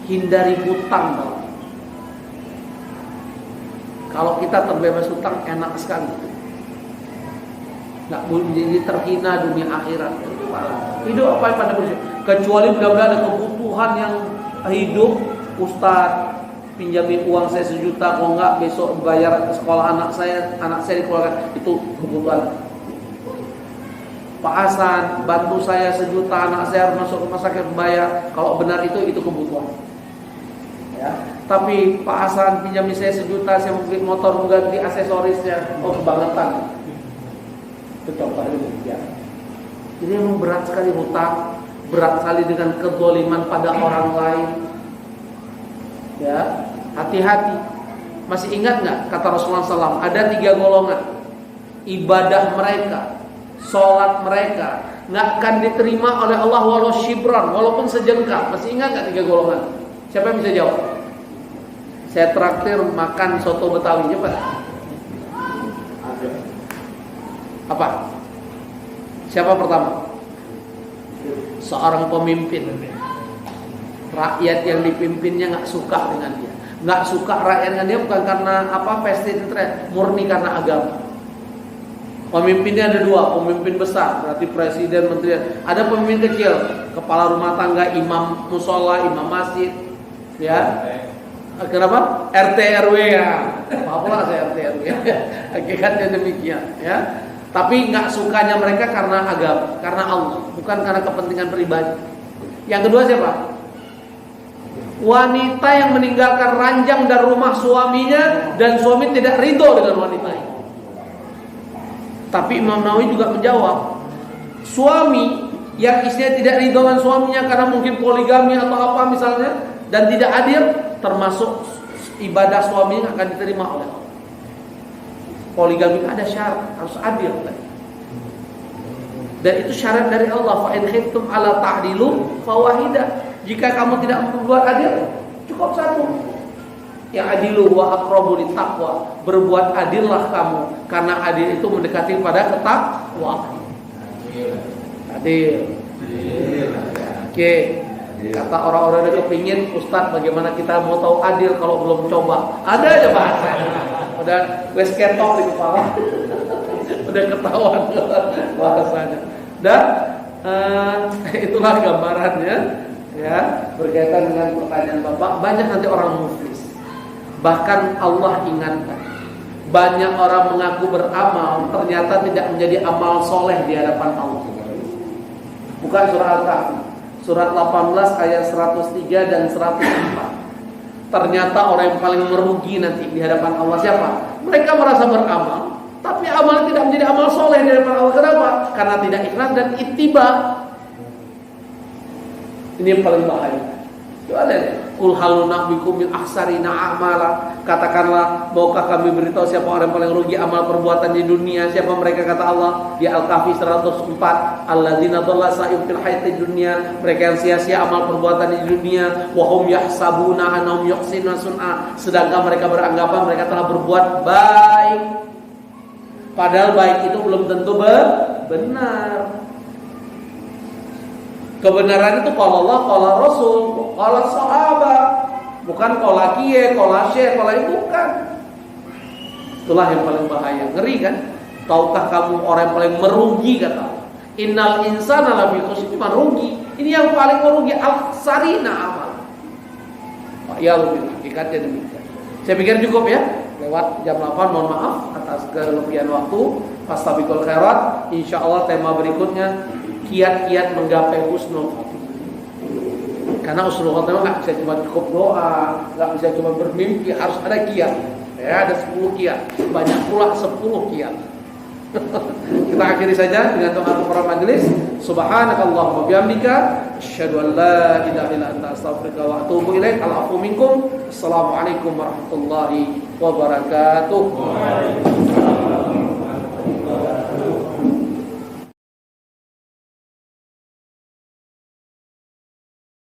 hindari hutang. Kalau kita terbebas hutang, enak sekali. Nggak menjadi terhina dunia akhirat. Hidup apa pada manusia? Kecuali benar-benar ada kebutuhan yang hidup. Ustaz, pinjamin uang saya 1 juta, kalau nggak besok bayar sekolah anak saya dikeluarkan. Itu kebutuhan. Pak Hasan, bantu saya 1 juta, anak saya harus masuk rumah sakit bayar. Kalau benar itu kebutuhan. Ya. Tapi Pak Hasan pinjamin saya 1 juta, saya mau beli motor, mengganti aksesorisnya. Oh, kebangetan. Itu contoh demikian. Jadi memang berat sekali hutang, berat sekali dengan kezaliman pada orang lain. Ya, hati-hati. Masih ingat nggak kata Rasulullah SAW? Ada 3 golongan. Ibadah mereka, sholat mereka nggak akan diterima oleh Allah walau shibran, walaupun sejengkal. Masih ingat nggak 3 golongan? Siapa yang bisa jawab? Saya traktir makan soto Betawi, cepat. Apa? Siapa pertama? Seorang pemimpin. Rakyat yang dipimpinnya nggak suka dengan dia. Nggak suka rakyat dengan dia bukan karena vested interest, murni karena agama. Pemimpinnya ada 2, pemimpin besar, berarti presiden, menteri. Ada pemimpin kecil, kepala rumah tangga, imam musola, imam masjid, ya. Kenapa? RT RW ya. Apalah saya RT RW. Hakikatnya demikian, ya. Tapi nggak sukanya mereka karena agama, karena Allah, bukan karena kepentingan pribadi. Yang kedua siapa? Wanita yang meninggalkan ranjang dan rumah suaminya dan suami tidak ridho dengan wanita ini. Tapi Imam Nawawi juga menjawab, suami yang istrinya tidak ridho dengan suaminya karena mungkin poligami atau apa misalnya dan tidak adil, termasuk ibadah suaminya akan diterima oleh Allah. Poligami ada syarat, harus adil. Dan itu syarat dari Allah. Fa in khiftum ala ta'dilu fawahidah. Jika kamu tidak berbuat adil, cukup satu. Yang adilu wa aqrabu littaqwa. Berbuat adillah kamu, karena adil itu mendekati pada ketakwaan. Adil. Oke. Kata orang-orang yang kepingin, Ustaz, bagaimana kita mau tahu adil kalau belum coba? Ada aja bahasanya. Udah wes ketok di kepala. Udah ketahuan bahasanya. Dan itulah gambarannya, ya, berkaitan dengan pertanyaan Bapak. Banyak nanti orang muflis. Bahkan Allah ingatkan, banyak orang mengaku beramal, ternyata tidak menjadi amal soleh di hadapan Allah. Bukan surah Al-Kahfi, surat 18 ayat 103 dan 104. Ternyata orang yang paling merugi nanti di hadapan Allah siapa? Mereka merasa beramal, tapi amal tidak menjadi amal soleh di hadapan Allah. Kenapa? Karena tidak ikhlas dan ittiba. Ini yang paling bahaya. Coba lihat. Qul hal nunabbiukum bil akhsarina a'mala. Katakanlah, maukah kami beritahu siapa orang yang paling rugi amal perbuatan di dunia? Siapa mereka? Kata Allah di Al-Kahfi 104, alladzina dhalla sa'yuhum fil hayatid dunya. Mereka yang sia-sia amal perbuatan di dunia, wa hum yahsabuna annahum yuhsinuna sun'a. Sedangkan mereka beranggapan mereka telah berbuat baik. Padahal baik itu belum tentu benar. Kebenaran itu kalau Allah, kalau Rasul, kalau sahabat, bukan kalau kiye, kalau syekh, kalau itu bukan. Itulah yang paling bahaya. Ngeri kan? Tahukah kamu orang yang paling merugi, kata Allah? Innal insana lafi khusr, cuma rugi. Ini yang paling merugi, al-sarina amal. Ya lebih hakikatnya demikian. Saya pikir cukup ya. Lewat jam 8, mohon maaf atas kelebihan waktu. Fastabiqul khairat. Insyaallah tema berikutnya kiat-kiat menggapai husnul khotimah. Karena husnul khotimah nggak bisa cuma cukup doa, nggak bisa cuma bermimpi, harus ada kiat. Ya, ada 10 kiat, banyak pula 10 kiat. Kita akhiri saja dengan doa para majelis. Subhanakallahumma bihamdika, asyhadu an la ilaha illa anta, astaghfiruka wa atubu ilaik. Al-afwu minkum. Assalamualaikum warahmatullahi wabarakatuh.